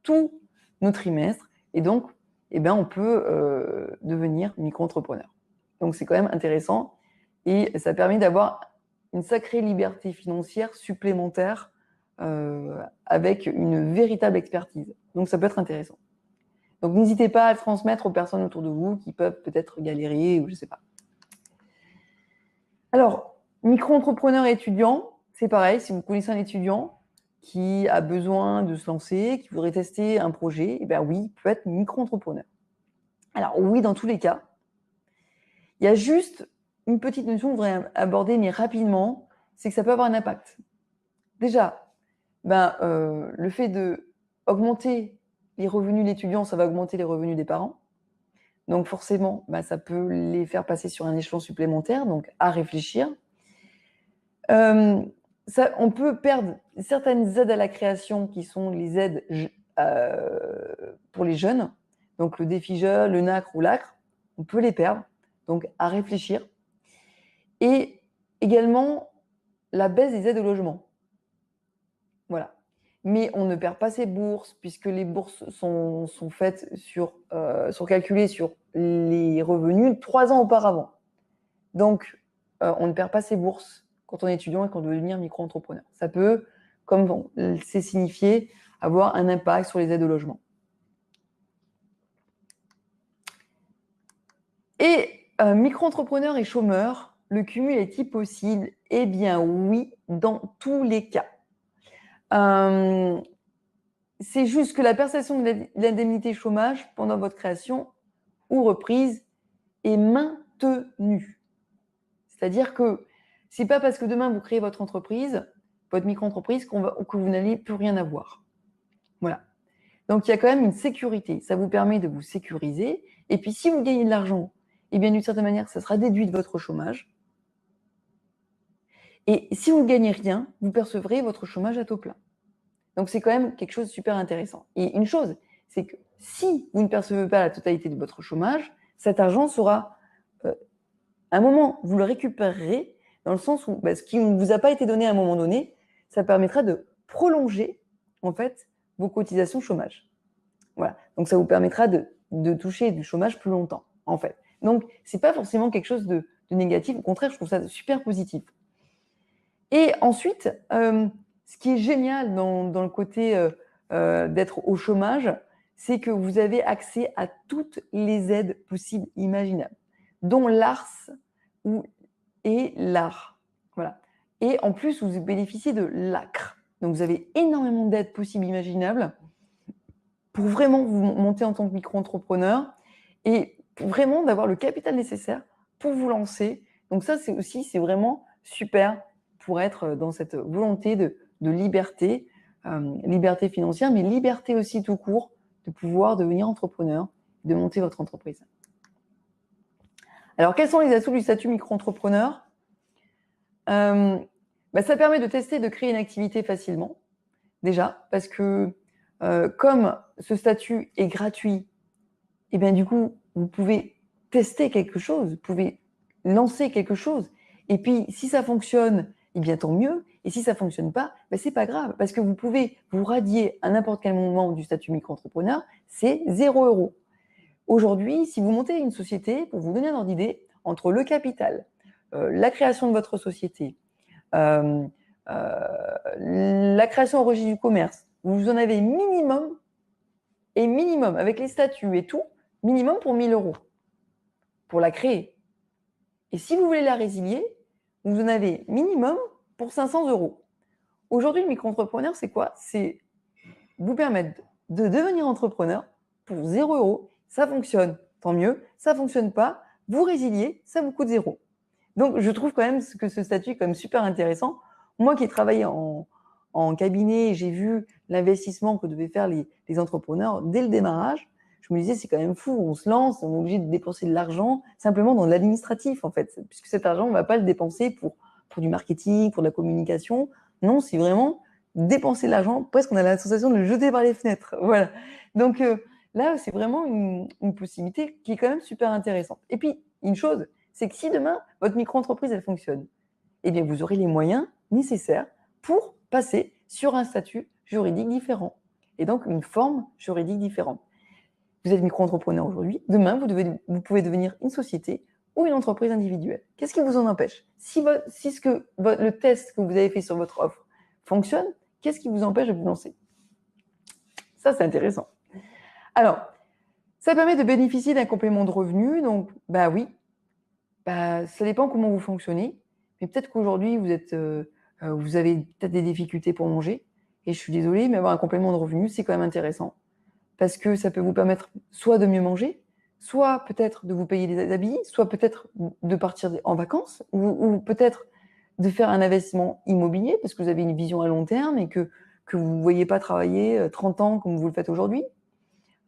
tous nos trimestres et donc, on peut devenir micro-entrepreneur. Donc, c'est quand même intéressant et ça permet d'avoir une sacrée liberté financière supplémentaire avec une véritable expertise. Donc, ça peut être intéressant. Donc, n'hésitez pas à le transmettre aux personnes autour de vous qui peuvent peut-être galérer ou je ne sais pas. Alors, micro-entrepreneur et étudiant, c'est pareil. Si vous connaissez un étudiant qui a besoin de se lancer, qui voudrait tester un projet, eh bien oui, il peut être micro-entrepreneur. Alors oui, dans tous les cas, il y a juste une petite notion que je voudrais aborder, mais rapidement, c'est que ça peut avoir un impact. Déjà, le fait d'augmenter les revenus de l'étudiant, ça va augmenter les revenus des parents. Donc forcément, ça peut les faire passer sur un échelon supplémentaire, donc à réfléchir. On peut perdre certaines aides à la création qui sont les aides pour les jeunes, donc le défi jeune, le NACRE ou l'ACRE, on peut les perdre, donc à réfléchir. Et également la baisse des aides au logement. Voilà. Mais on ne perd pas ses bourses puisque les bourses sont faites sont calculées sur les revenus 3 ans auparavant. Donc, on ne perd pas ses bourses quand on est étudiant et qu'on veut devenir micro-entrepreneur. Ça peut, comme c'est signifié, avoir un impact sur les aides au logement. Et micro-entrepreneur et chômeur, le cumul est-il possible? Eh bien oui, dans tous les cas. C'est juste que la perception de l'indemnité chômage pendant votre création ou reprise est maintenue. C'est-à-dire que ce n'est pas parce que demain vous créez votre entreprise, votre micro-entreprise, que vous n'allez plus rien avoir. Voilà. Donc, il y a quand même une sécurité. Ça vous permet de vous sécuriser. Et puis, si vous gagnez de l'argent, eh bien, d'une certaine manière, ça sera déduit de votre chômage. Et si vous ne gagnez rien, vous percevrez votre chômage à taux plein. Donc, c'est quand même quelque chose de super intéressant. Et une chose, c'est que si vous ne percevez pas la totalité de votre chômage, cet argent sera, à un moment, vous le récupérerez dans le sens où ce qui ne vous a pas été donné à un moment donné, ça permettra de prolonger, en fait, vos cotisations chômage. Voilà. Donc, ça vous permettra de toucher du chômage plus longtemps, en fait. Donc, ce n'est pas forcément quelque chose de négatif. Au contraire, je trouve ça super positif. Et ensuite, ce qui est génial dans le côté d'être au chômage, c'est que vous avez accès à toutes les aides possibles imaginables, dont l'ARS et l'AR. Voilà. Et en plus, vous bénéficiez de l'ACRE. Donc, vous avez énormément d'aides possibles imaginables pour vraiment vous monter en tant que micro-entrepreneur et vraiment d'avoir le capital nécessaire pour vous lancer. Donc ça, c'est vraiment super pour être dans cette volonté de liberté, liberté financière, mais liberté aussi tout court, de pouvoir devenir entrepreneur, de monter votre entreprise. Alors, quels sont les atouts du statut micro-entrepreneur ? Ça permet de tester, de créer une activité facilement, déjà, parce que comme ce statut est gratuit, et bien du coup, vous pouvez tester quelque chose, vous pouvez lancer quelque chose. Et puis, si ça fonctionne, eh bien tant mieux. Et si ça ne fonctionne pas, c'est pas grave, parce que vous pouvez vous radier à n'importe quel moment du statut micro-entrepreneur, c'est 0 €. Aujourd'hui, si vous montez une société, pour vous donner un ordre d'idée, entre le capital, la création de votre société, la création au registre du commerce, vous en avez minimum, avec les statuts et tout, minimum pour 1 000 € pour la créer. Et si vous voulez la résilier, vous en avez minimum pour 500 €. Aujourd'hui, le micro-entrepreneur, c'est quoi ? C'est vous permettre de devenir entrepreneur pour 0 €. Ça fonctionne, tant mieux. Ça ne fonctionne pas, vous résiliez, ça vous coûte 0. Donc, je trouve quand même que ce statut est quand même super intéressant. Moi qui ai travaillé en cabinet, j'ai vu l'investissement que devaient faire les entrepreneurs dès le démarrage. Je me disais, c'est quand même fou, on se lance, on est obligé de dépenser de l'argent simplement dans l'administratif, en fait, puisque cet argent, on ne va pas le dépenser pour du marketing, pour de la communication. Non, c'est vraiment dépenser de l'argent, presque on a la sensation de le jeter par les fenêtres. Voilà. Donc là, c'est vraiment une possibilité qui est quand même super intéressante. Et puis, une chose, c'est que si demain, votre micro-entreprise, elle fonctionne, eh bien, vous aurez les moyens nécessaires pour passer sur un statut juridique différent et donc une forme juridique différente. Vous êtes micro-entrepreneur aujourd'hui, demain, vous pouvez devenir une société ou une entreprise individuelle. Qu'est-ce qui vous en empêche ? Si le test que vous avez fait sur votre offre fonctionne, qu'est-ce qui vous empêche de vous lancer ? Ça, c'est intéressant. Alors, ça permet de bénéficier d'un complément de revenu. Donc, oui, ça dépend comment vous fonctionnez. Mais peut-être qu'aujourd'hui, vous avez peut-être des difficultés pour manger. Et je suis désolée, mais avoir un complément de revenu, c'est quand même intéressant. Parce que ça peut vous permettre soit de mieux manger, soit peut-être de vous payer des habits, soit peut-être de partir en vacances, ou peut-être de faire un investissement immobilier, parce que vous avez une vision à long terme et que vous ne voyez pas travailler 30 ans comme vous le faites aujourd'hui.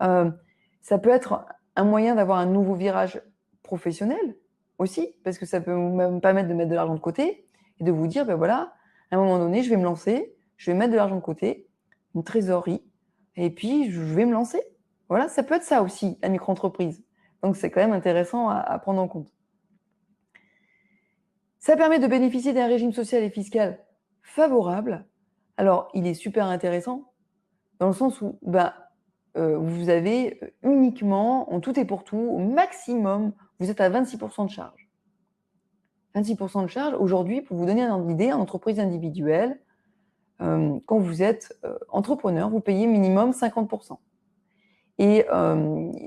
Ça peut être un moyen d'avoir un nouveau virage professionnel aussi, parce que ça peut vous permettre de mettre de l'argent de côté et de vous dire, voilà, à un moment donné, je vais me lancer, je vais mettre de l'argent de côté, une trésorerie, et puis je vais me lancer. Voilà, ça peut être ça aussi, la micro-entreprise. Donc, c'est quand même intéressant à prendre en compte. Ça permet de bénéficier d'un régime social et fiscal favorable. Alors, il est super intéressant dans le sens où vous avez uniquement, en tout et pour tout, au maximum, vous êtes à 26% de charge. 26% de charge, aujourd'hui, pour vous donner un ordre d'idée, en entreprise individuelle, quand vous êtes entrepreneur, vous payez minimum 50%. Et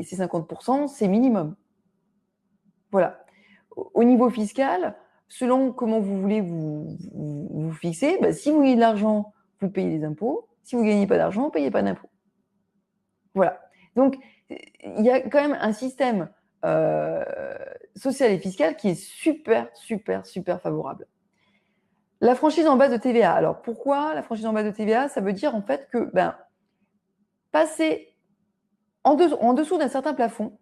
ces 50%, c'est minimum. Voilà. Au niveau fiscal, selon comment vous voulez vous fixer, si vous gagnez de l'argent, vous payez les impôts. Si vous ne gagnez pas d'argent, vous ne payez pas d'impôts. Voilà. Donc, il y a quand même un système social et fiscal qui est super, super, super favorable. La franchise en base de TVA. Alors, pourquoi la franchise en base de TVA ? Ça veut dire en fait que passez en dessous d'un certain plafond,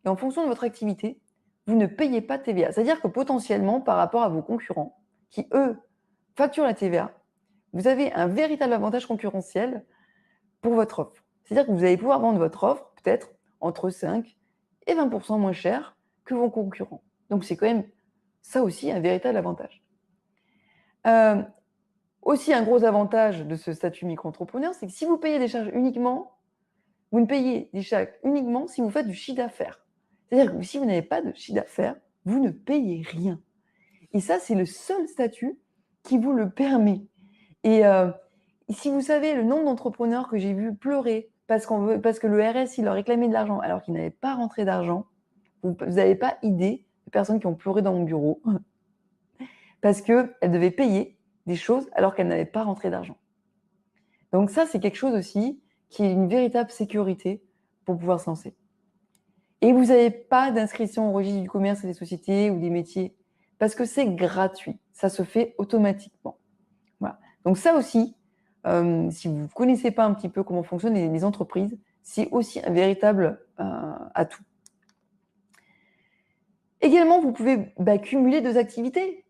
et en fonction de votre activité, vous ne payez pas de TVA. C'est-à-dire que potentiellement, par rapport à vos concurrents, qui eux facturent la TVA, vous avez un véritable avantage concurrentiel pour votre offre. C'est-à-dire que vous allez pouvoir vendre votre offre peut-être entre 5 et 20% moins cher que vos concurrents. Donc c'est quand même ça aussi un véritable avantage. Aussi un gros avantage de ce statut micro-entrepreneur, c'est que si vous payez des charges uniquement, vous ne payez des charges uniquement si vous faites du chiffre d'affaires. C'est-à-dire que si vous n'avez pas de chiffre d'affaires, vous ne payez rien. Et ça, c'est le seul statut qui vous le permet. Et si vous savez le nombre d'entrepreneurs que j'ai vu pleurer parce que le RSI leur réclamait de l'argent alors qu'ils n'avaient pas rentré d'argent, vous n'avez pas idée de personnes qui ont pleuré dans mon bureau parce qu'elles devaient payer des choses alors qu'elles n'avaient pas rentré d'argent. Donc ça, c'est quelque chose aussi qui est une véritable sécurité pour pouvoir se lancer. Et vous n'avez pas d'inscription au registre du commerce et des sociétés ou des métiers parce que c'est gratuit. Ça se fait automatiquement. Voilà. Donc ça aussi, si vous ne connaissez pas un petit peu comment fonctionnent les entreprises, c'est aussi un véritable atout. Également, vous pouvez cumuler 2 activités.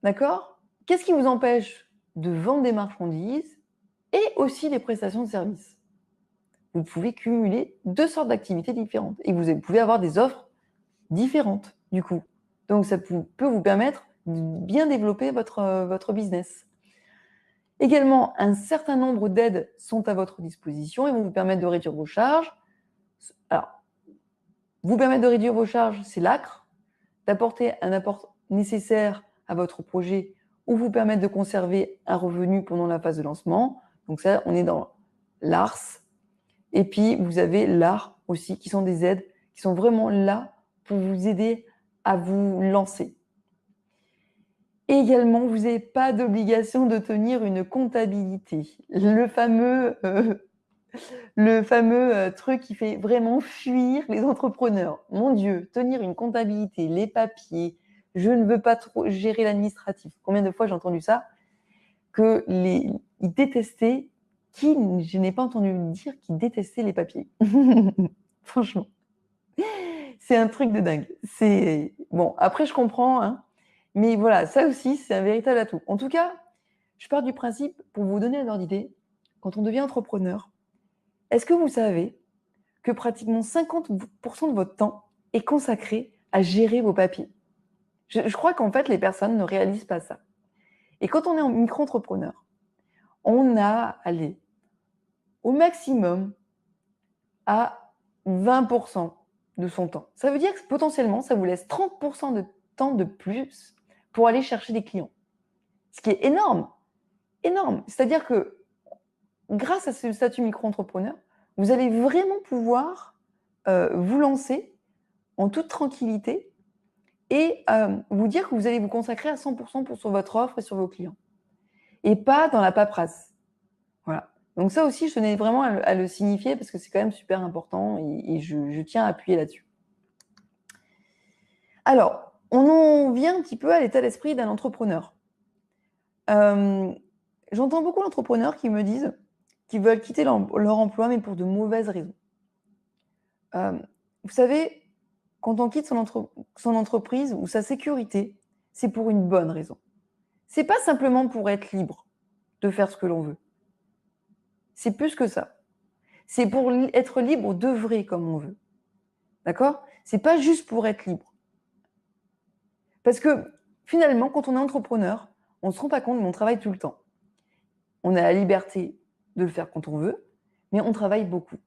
D'accord? Qu'est-ce qui vous empêche de vendre des marchandises et aussi des prestations de services? Vous pouvez cumuler 2 sortes d'activités différentes et vous pouvez avoir des offres différentes du coup. Donc ça peut vous permettre de bien développer votre business. Également, un certain nombre d'aides sont à votre disposition et vont vous permettre de réduire vos charges. Alors, vous permettre de réduire vos charges, c'est l'ACRE, d'apporter un apport nécessaire à votre projet ou vous permettre de conserver un revenu pendant la phase de lancement. Donc ça, on est dans l'ARS. Et puis, vous avez l'AR aussi, qui sont des aides qui sont vraiment là pour vous aider à vous lancer. Et également, vous n'avez pas d'obligation de tenir une comptabilité. Le fameux truc qui fait vraiment fuir les entrepreneurs. Mon Dieu, tenir une comptabilité, les papiers, je ne veux pas trop gérer l'administratif. Combien de fois j'ai entendu ça? Ils détestaient, je n'ai pas entendu dire qu'ils détestaient les papiers. Franchement. C'est un truc de dingue. Bon, après je comprends, hein, mais voilà, ça aussi, c'est un véritable atout. En tout cas, je pars du principe, pour vous donner un ordre d'idée, quand on devient entrepreneur, est-ce que vous savez que pratiquement 50% de votre temps est consacré à gérer vos papiers? Je crois qu'en fait, les personnes ne réalisent pas ça. Et quand on est en micro-entrepreneur, on a, allez, au maximum à 20% de son temps. Ça veut dire que potentiellement, ça vous laisse 30% de temps de plus pour aller chercher des clients. Ce qui est énorme, énorme. C'est-à-dire que grâce à ce statut micro-entrepreneur, vous allez vraiment pouvoir vous lancer en toute tranquillité et vous dire que vous allez vous consacrer à 100% sur votre offre et sur vos clients. Et pas dans la paperasse. Voilà. Donc ça aussi, je tenais vraiment à le signifier parce que c'est quand même super important et je tiens à appuyer là-dessus. Alors, on en vient un petit peu à l'état d'esprit d'un entrepreneur. J'entends beaucoup d'entrepreneurs qui me disent qu'ils veulent quitter leur emploi, mais pour de mauvaises raisons. Vous savez, quand on quitte son entreprise ou sa sécurité, c'est pour une bonne raison. C'est pas simplement pour être libre de faire ce que l'on veut. C'est plus que ça. C'est pour être libre d'œuvrer comme on veut. D'accord? C'est pas juste pour être libre. Parce que finalement, quand on est entrepreneur, on ne se rend pas compte, mais on travaille tout le temps. On a la liberté de le faire quand on veut, mais on travaille beaucoup.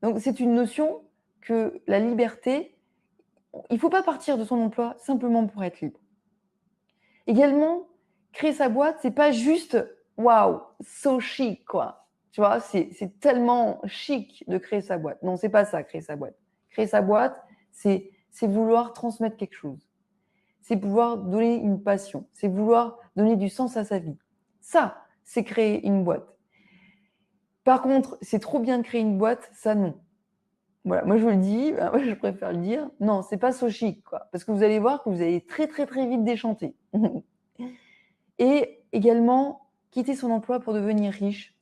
Donc c'est une notion que la liberté, il ne faut pas partir de son emploi simplement pour être libre. Également, créer sa boîte, c'est pas juste waouh, so chic quoi. Tu vois, c'est tellement chic de créer sa boîte. Non, c'est pas ça, créer sa boîte. Créer sa boîte, c'est vouloir transmettre quelque chose. C'est pouvoir donner une passion. C'est vouloir donner du sens à sa vie. Ça, c'est créer une boîte. Par contre, c'est trop bien de créer une boîte, ça non. Voilà, moi je vous le dis, moi je préfère le dire. Non, c'est pas so chic, quoi. Parce que vous allez voir que vous allez très très très vite déchanter. Et également, quitter son emploi pour devenir riche.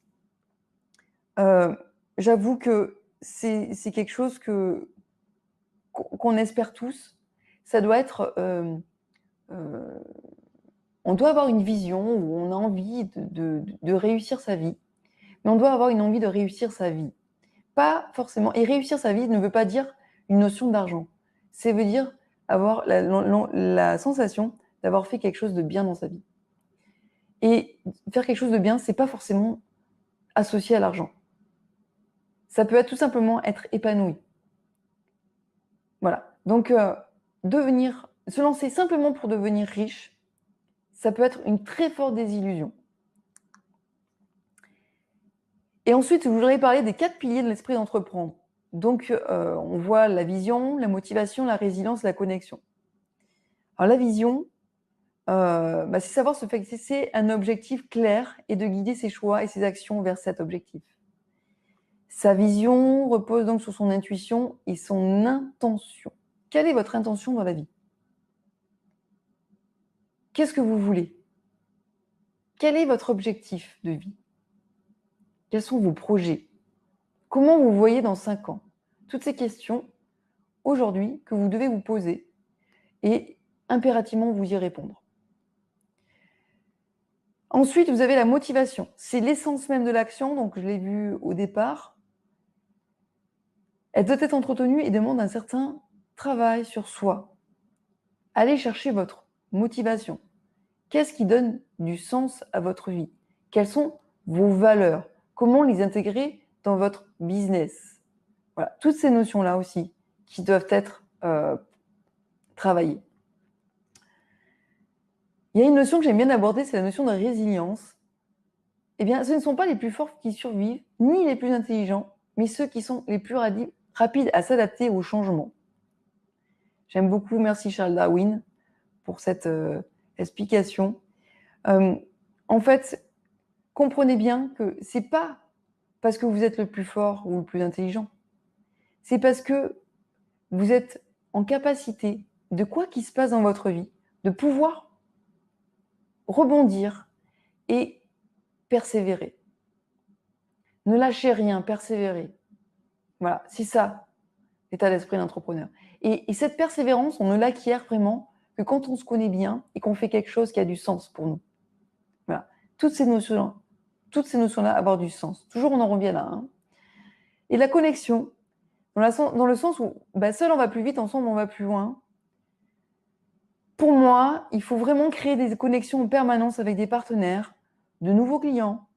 j'avoue que c'est quelque chose qu'on espère tous. Ça doit être, on doit avoir une vision où on a envie de réussir sa vie, mais on doit avoir une envie de réussir sa vie. Pas forcément, et réussir sa vie ne veut pas dire une notion d'argent. Ça veut dire avoir la sensation d'avoir fait quelque chose de bien dans sa vie. Et faire quelque chose de bien, c'est pas forcément associé à l'argent. Ça peut être tout simplement être épanoui. Voilà. Donc, se lancer simplement pour devenir riche, ça peut être une très forte désillusion. Et ensuite, je voudrais parler des 4 piliers de l'esprit d'entreprendre. Donc, on voit la vision, la motivation, la résilience, la connexion. Alors, la vision, c'est savoir se fixer un objectif clair et de guider ses choix et ses actions vers cet objectif. Sa vision repose donc sur son intuition et son intention. Quelle est votre intention dans la vie? Qu'est-ce que vous voulez? Quel est votre objectif de vie? Quels sont vos projets? Comment vous voyez dans 5 ans? Toutes ces questions, aujourd'hui, que vous devez vous poser et impérativement vous y répondre. Ensuite, vous avez la motivation. C'est l'essence même de l'action, donc je l'ai vu au départ. Elle doit être entretenue et demande un certain travail sur soi. Allez chercher votre motivation. Qu'est-ce qui donne du sens à votre vie? Quelles sont vos valeurs? Comment les intégrer dans votre business? Voilà, toutes ces notions-là aussi qui doivent être travaillées. Il y a une notion que j'aime bien aborder, c'est la notion de résilience. Eh bien, ce ne sont pas les plus forts qui survivent, ni les plus intelligents, mais ceux qui sont les plus rapides à s'adapter au changement. J'aime beaucoup, merci Charles Darwin pour cette explication. En fait, comprenez bien que c'est pas parce que vous êtes le plus fort ou le plus intelligent, c'est parce que vous êtes en capacité de quoi qu'il se passe dans votre vie, de pouvoir rebondir et persévérer. Ne lâchez rien, persévérez. Voilà, c'est ça, l'état d'esprit d'entrepreneur. Et cette persévérance, on ne l'acquiert vraiment que quand on se connaît bien et qu'on fait quelque chose qui a du sens pour nous. Voilà, toutes ces notions-là avoir du sens. Toujours, on en revient là. Hein. Et la connexion, dans le sens où seul on va plus vite, ensemble on va plus loin. Pour moi, il faut vraiment créer des connexions en permanence avec des partenaires, de nouveaux clients.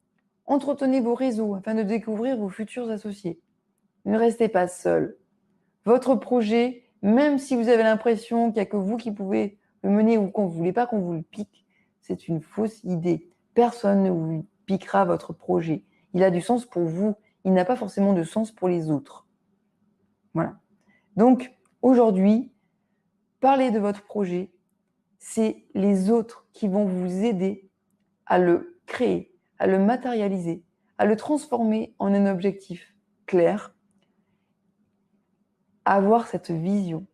Entretenez vos réseaux afin de découvrir vos futurs associés. Ne restez pas seul. Votre projet, même si vous avez l'impression qu'il n'y a que vous qui pouvez le mener ou qu'on ne voulait pas qu'on vous le pique, c'est une fausse idée. Personne ne vous piquera votre projet. Il a du sens pour vous. Il n'a pas forcément de sens pour les autres. Voilà. Donc, aujourd'hui, parler de votre projet, c'est les autres qui vont vous aider à le créer, à le matérialiser, à le transformer en un objectif clair, à avoir cette vision.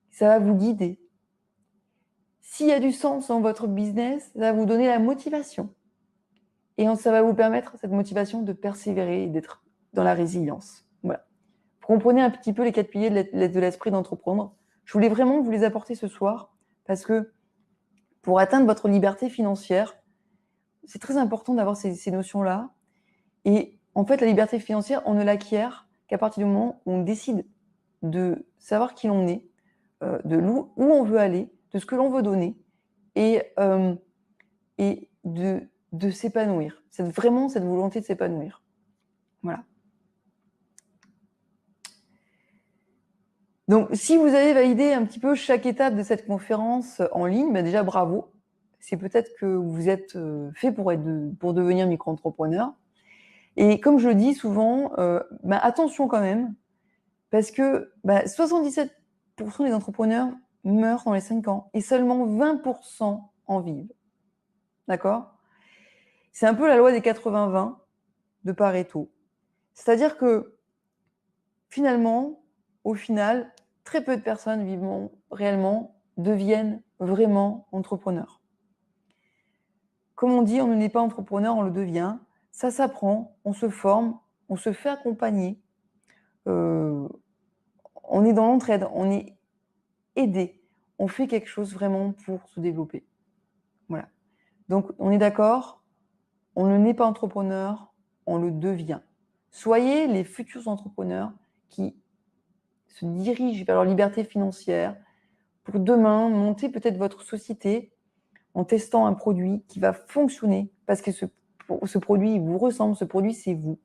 Ça va vous guider. S'il y a du sens dans votre business, ça va vous donner la motivation. Et ça va vous permettre, cette motivation, de persévérer et d'être dans la résilience. Voilà. Vous comprenez un petit peu les 4 piliers de l'esprit d'entreprendre. Je voulais vraiment vous les apporter ce soir parce que pour atteindre votre liberté financière, c'est très important d'avoir ces notions-là. Et en fait, la liberté financière, on ne l'acquiert qu'à partir du moment où on décide de savoir qui l'on est, où on veut aller, de ce que l'on veut donner et de s'épanouir. C'est vraiment cette volonté de s'épanouir. Voilà. Donc, si vous avez validé un petit peu chaque étape de cette conférence en ligne, déjà bravo. C'est peut-être que vous êtes fait pour devenir micro-entrepreneur. Et comme je le dis souvent, attention quand même, parce que 77% des entrepreneurs meurent dans les 5 ans et seulement 20% en vivent. D'accord? C'est un peu la loi des 80-20 de Pareto. C'est-à-dire que finalement, au final, très peu de personnes deviennent vraiment entrepreneurs. Comme on dit, on ne n'est pas entrepreneur, on le devient. Ça s'apprend, on se forme, on se fait accompagner, on est dans l'entraide, on est aidé, on fait quelque chose vraiment pour se développer. Voilà. Donc, on est d'accord, on ne naît pas entrepreneur, on le devient. Soyez les futurs entrepreneurs qui se dirigent vers leur liberté financière pour demain monter peut-être votre société en testant un produit qui va fonctionner parce que ce produit il vous ressemble, ce produit c'est vous.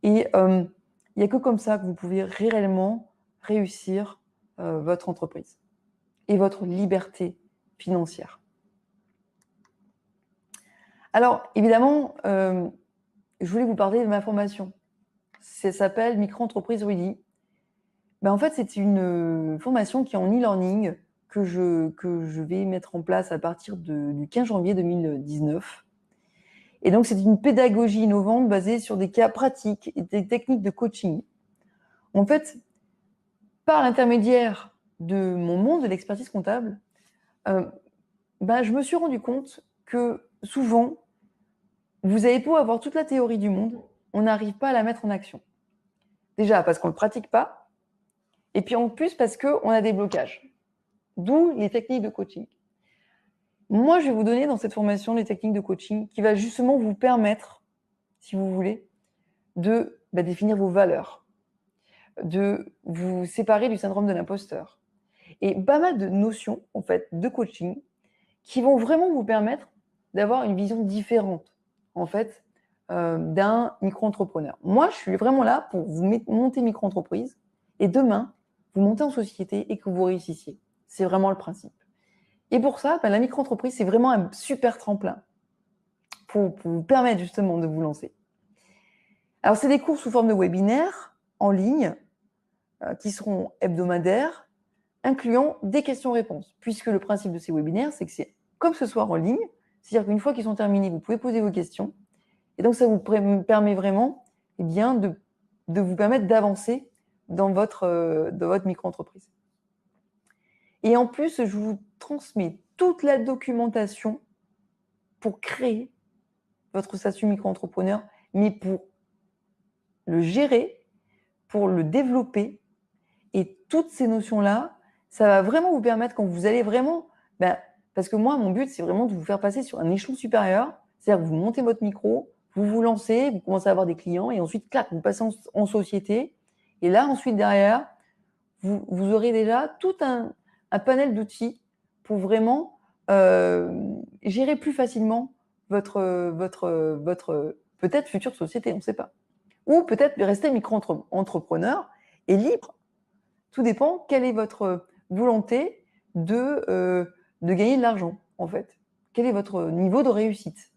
Et il n'y a que comme ça que vous pouvez réellement réussir votre entreprise et votre liberté financière. Alors, évidemment, je voulais vous parler de ma formation. Ça s'appelle Micro-entreprise Ready. Ben, en fait, c'est une formation qui est en e-learning que je vais mettre en place à partir du 15 janvier 2019. Et donc, c'est une pédagogie innovante basée sur des cas pratiques et des techniques de coaching. En fait, par l'intermédiaire de mon monde de l'expertise comptable, je me suis rendu compte que souvent, vous avez beau avoir toute la théorie du monde, on n'arrive pas à la mettre en action. Déjà parce qu'on ne le pratique pas, et puis en plus parce qu'on a des blocages. D'où les techniques de coaching. Moi, je vais vous donner dans cette formation les techniques de coaching qui va justement vous permettre, si vous voulez, de définir vos valeurs, de vous séparer du syndrome de l'imposteur. Et pas mal de notions, en fait, de coaching qui vont vraiment vous permettre d'avoir une vision différente, en fait, d'un micro-entrepreneur. Moi, je suis vraiment là pour vous monter micro-entreprise et demain, vous montez en société et que vous réussissiez. C'est vraiment le principe. Et pour ça, la micro-entreprise, c'est vraiment un super tremplin pour vous permettre justement de vous lancer. Alors, c'est des cours sous forme de webinaires en ligne qui seront hebdomadaires, incluant des questions-réponses. Puisque le principe de ces webinaires, c'est que c'est comme ce soir en ligne, c'est-à-dire qu'une fois qu'ils sont terminés, vous pouvez poser vos questions. Et donc, ça vous permet vraiment de vous permettre d'avancer dans votre micro-entreprise. Et en plus, je vous transmets toute la documentation pour créer votre statut micro-entrepreneur, mais pour le gérer, pour le développer. Et toutes ces notions-là, ça va vraiment vous permettre quand vous allez vraiment... parce que moi, mon but, c'est vraiment de vous faire passer sur un échelon supérieur. C'est-à-dire que vous montez votre micro, vous vous lancez, vous commencez à avoir des clients et ensuite, clac, vous passez en société. Et là, ensuite, derrière, vous aurez déjà tout un panel d'outils pour vraiment gérer plus facilement votre peut-être future société, on ne sait pas. Ou peut-être rester micro-entrepreneur et libre. Tout dépend quelle est votre volonté de gagner de l'argent, en fait. Quel est votre niveau de réussite?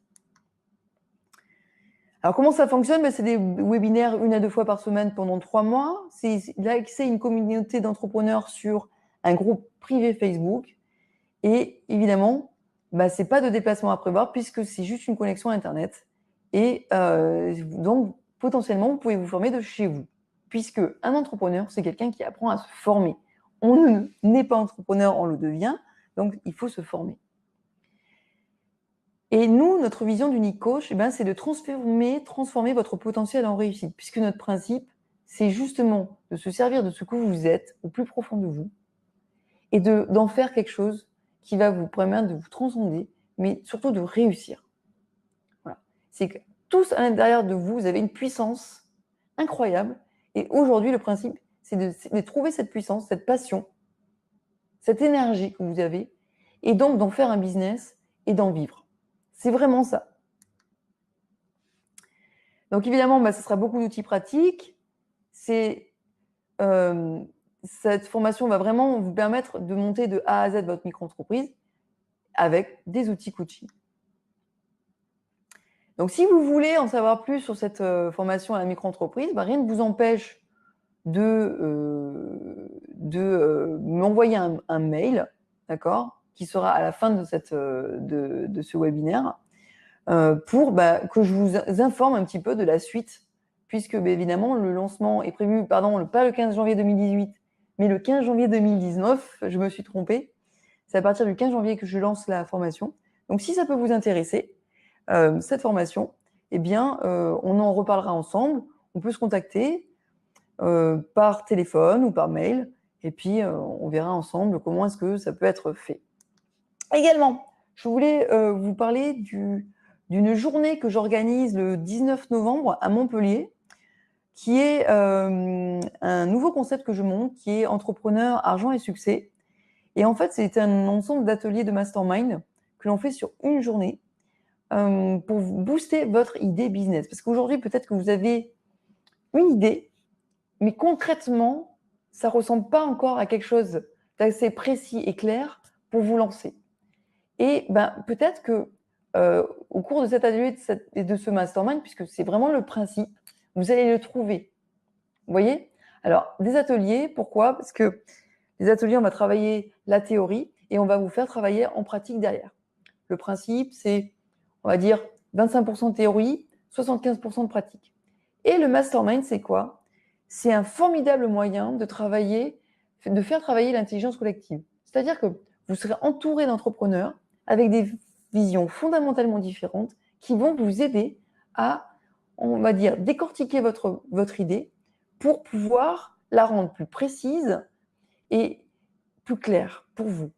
Alors, comment ça fonctionne? C'est des webinaires 1 à 2 fois par semaine pendant 3 mois. C'est l'accès à une communauté d'entrepreneurs sur un groupe privé Facebook. Et évidemment, ce n'est pas de déplacement à prévoir puisque c'est juste une connexion Internet. Et donc, potentiellement, vous pouvez vous former de chez vous. Puisque un entrepreneur, c'est quelqu'un qui apprend à se former. On n'est pas entrepreneur, on le devient. Donc, il faut se former. Et nous, notre vision d'Unique Coach, c'est de transformer votre potentiel en réussite. Puisque notre principe, c'est justement de se servir de ce que vous êtes au plus profond de vous et d'en faire quelque chose qui va vous permettre de vous transcender, mais surtout de réussir. Voilà. C'est que tous à l'intérieur de vous, vous avez une puissance incroyable. Et aujourd'hui, le principe, c'est de trouver cette puissance, cette passion, cette énergie que vous avez, et donc d'en faire un business et d'en vivre. C'est vraiment ça. Donc évidemment, ce sera beaucoup d'outils pratiques. Cette formation va vraiment vous permettre de monter de A à Z votre micro-entreprise avec des outils coaching. Donc, si vous voulez en savoir plus sur cette formation à la micro-entreprise, rien ne vous empêche de m'envoyer un mail, d'accord, qui sera à la fin de ce webinaire, pour que je vous informe un petit peu de la suite, puisque évidemment, le lancement est prévu, pas le 15 janvier 2018, mais le 15 janvier 2019, je me suis trompée. C'est à partir du 15 janvier que je lance la formation. Donc, si ça peut vous intéresser, cette formation, on en reparlera ensemble. on peut se contacter par téléphone ou par mail. Et puis, on verra ensemble comment est-ce que ça peut être fait. Également, je voulais vous parler d'une journée que j'organise le 19 novembre à Montpellier, qui est un nouveau concept que je monte, qui est Entrepreneur, Argent et Succès. Et en fait, c'est un ensemble d'ateliers de mastermind que l'on fait sur une journée pour booster votre idée business. Parce qu'aujourd'hui, peut-être que vous avez une idée, mais concrètement, ça ne ressemble pas encore à quelque chose d'assez précis et clair pour vous lancer. Et peut-être que au cours de cet atelier et de ce mastermind, puisque c'est vraiment le principe, vous allez le trouver. Vous voyez? Alors, des ateliers, pourquoi? Parce que les ateliers, on va travailler la théorie et on va vous faire travailler en pratique derrière. Le principe, c'est, on va dire, 25% de théorie, 75% de pratique. Et le mastermind, c'est quoi? C'est un formidable moyen de faire travailler l'intelligence collective. C'est-à-dire que vous serez entouré d'entrepreneurs avec des visions fondamentalement différentes qui vont vous aider à, on va dire, décortiquer votre idée pour pouvoir la rendre plus précise et plus claire pour vous.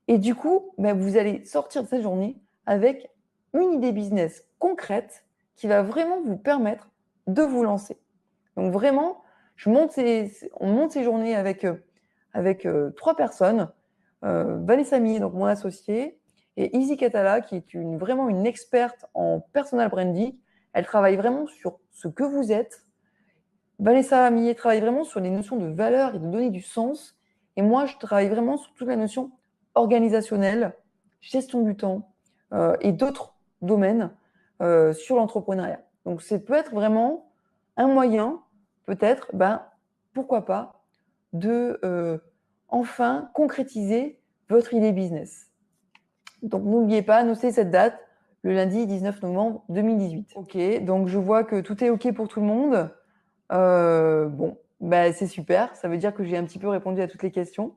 Et du coup, vous allez sortir de cette journée avec une idée business concrète qui va vraiment vous permettre de vous lancer. Donc vraiment, on monte ces journées avec 3 personnes. Vanessa Millet, donc mon associée, et Izzy Catala, qui est vraiment une experte en personal branding. Elle travaille vraiment sur ce que vous êtes. Vanessa Millet travaille vraiment sur les notions de valeur et de donner du sens. Et moi, je travaille vraiment sur toute la notion organisationnelle, gestion du temps et d'autres domaines sur l'entrepreneuriat. Donc, ça peut être vraiment un moyen, peut-être, pourquoi pas, de enfin concrétiser votre idée business. Donc, n'oubliez pas, notez cette date, le lundi 19 novembre 2018. Ok, donc je vois que tout est ok pour tout le monde. C'est super. Ça veut dire que j'ai un petit peu répondu à toutes les questions.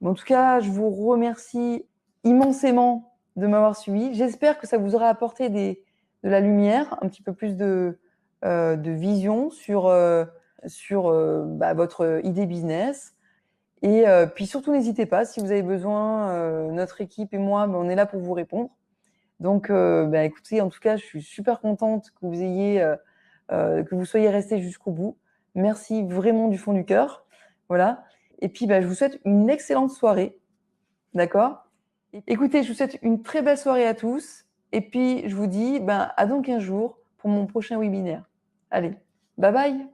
Mais en tout cas, je vous remercie immensément de m'avoir suivi. J'espère que ça vous aura apporté de la lumière, un petit peu plus de vision sur votre idée business. Et puis surtout, n'hésitez pas, si vous avez besoin, notre équipe et moi, on est là pour vous répondre. Donc, écoutez, en tout cas, je suis super contente que vous soyez restés jusqu'au bout. Merci vraiment du fond du cœur. Voilà. Et puis, je vous souhaite une excellente soirée. D'accord? Écoutez, je vous souhaite une très belle soirée à tous. Et puis, je vous dis à dans 15 jours pour mon prochain webinaire. Allez, bye bye!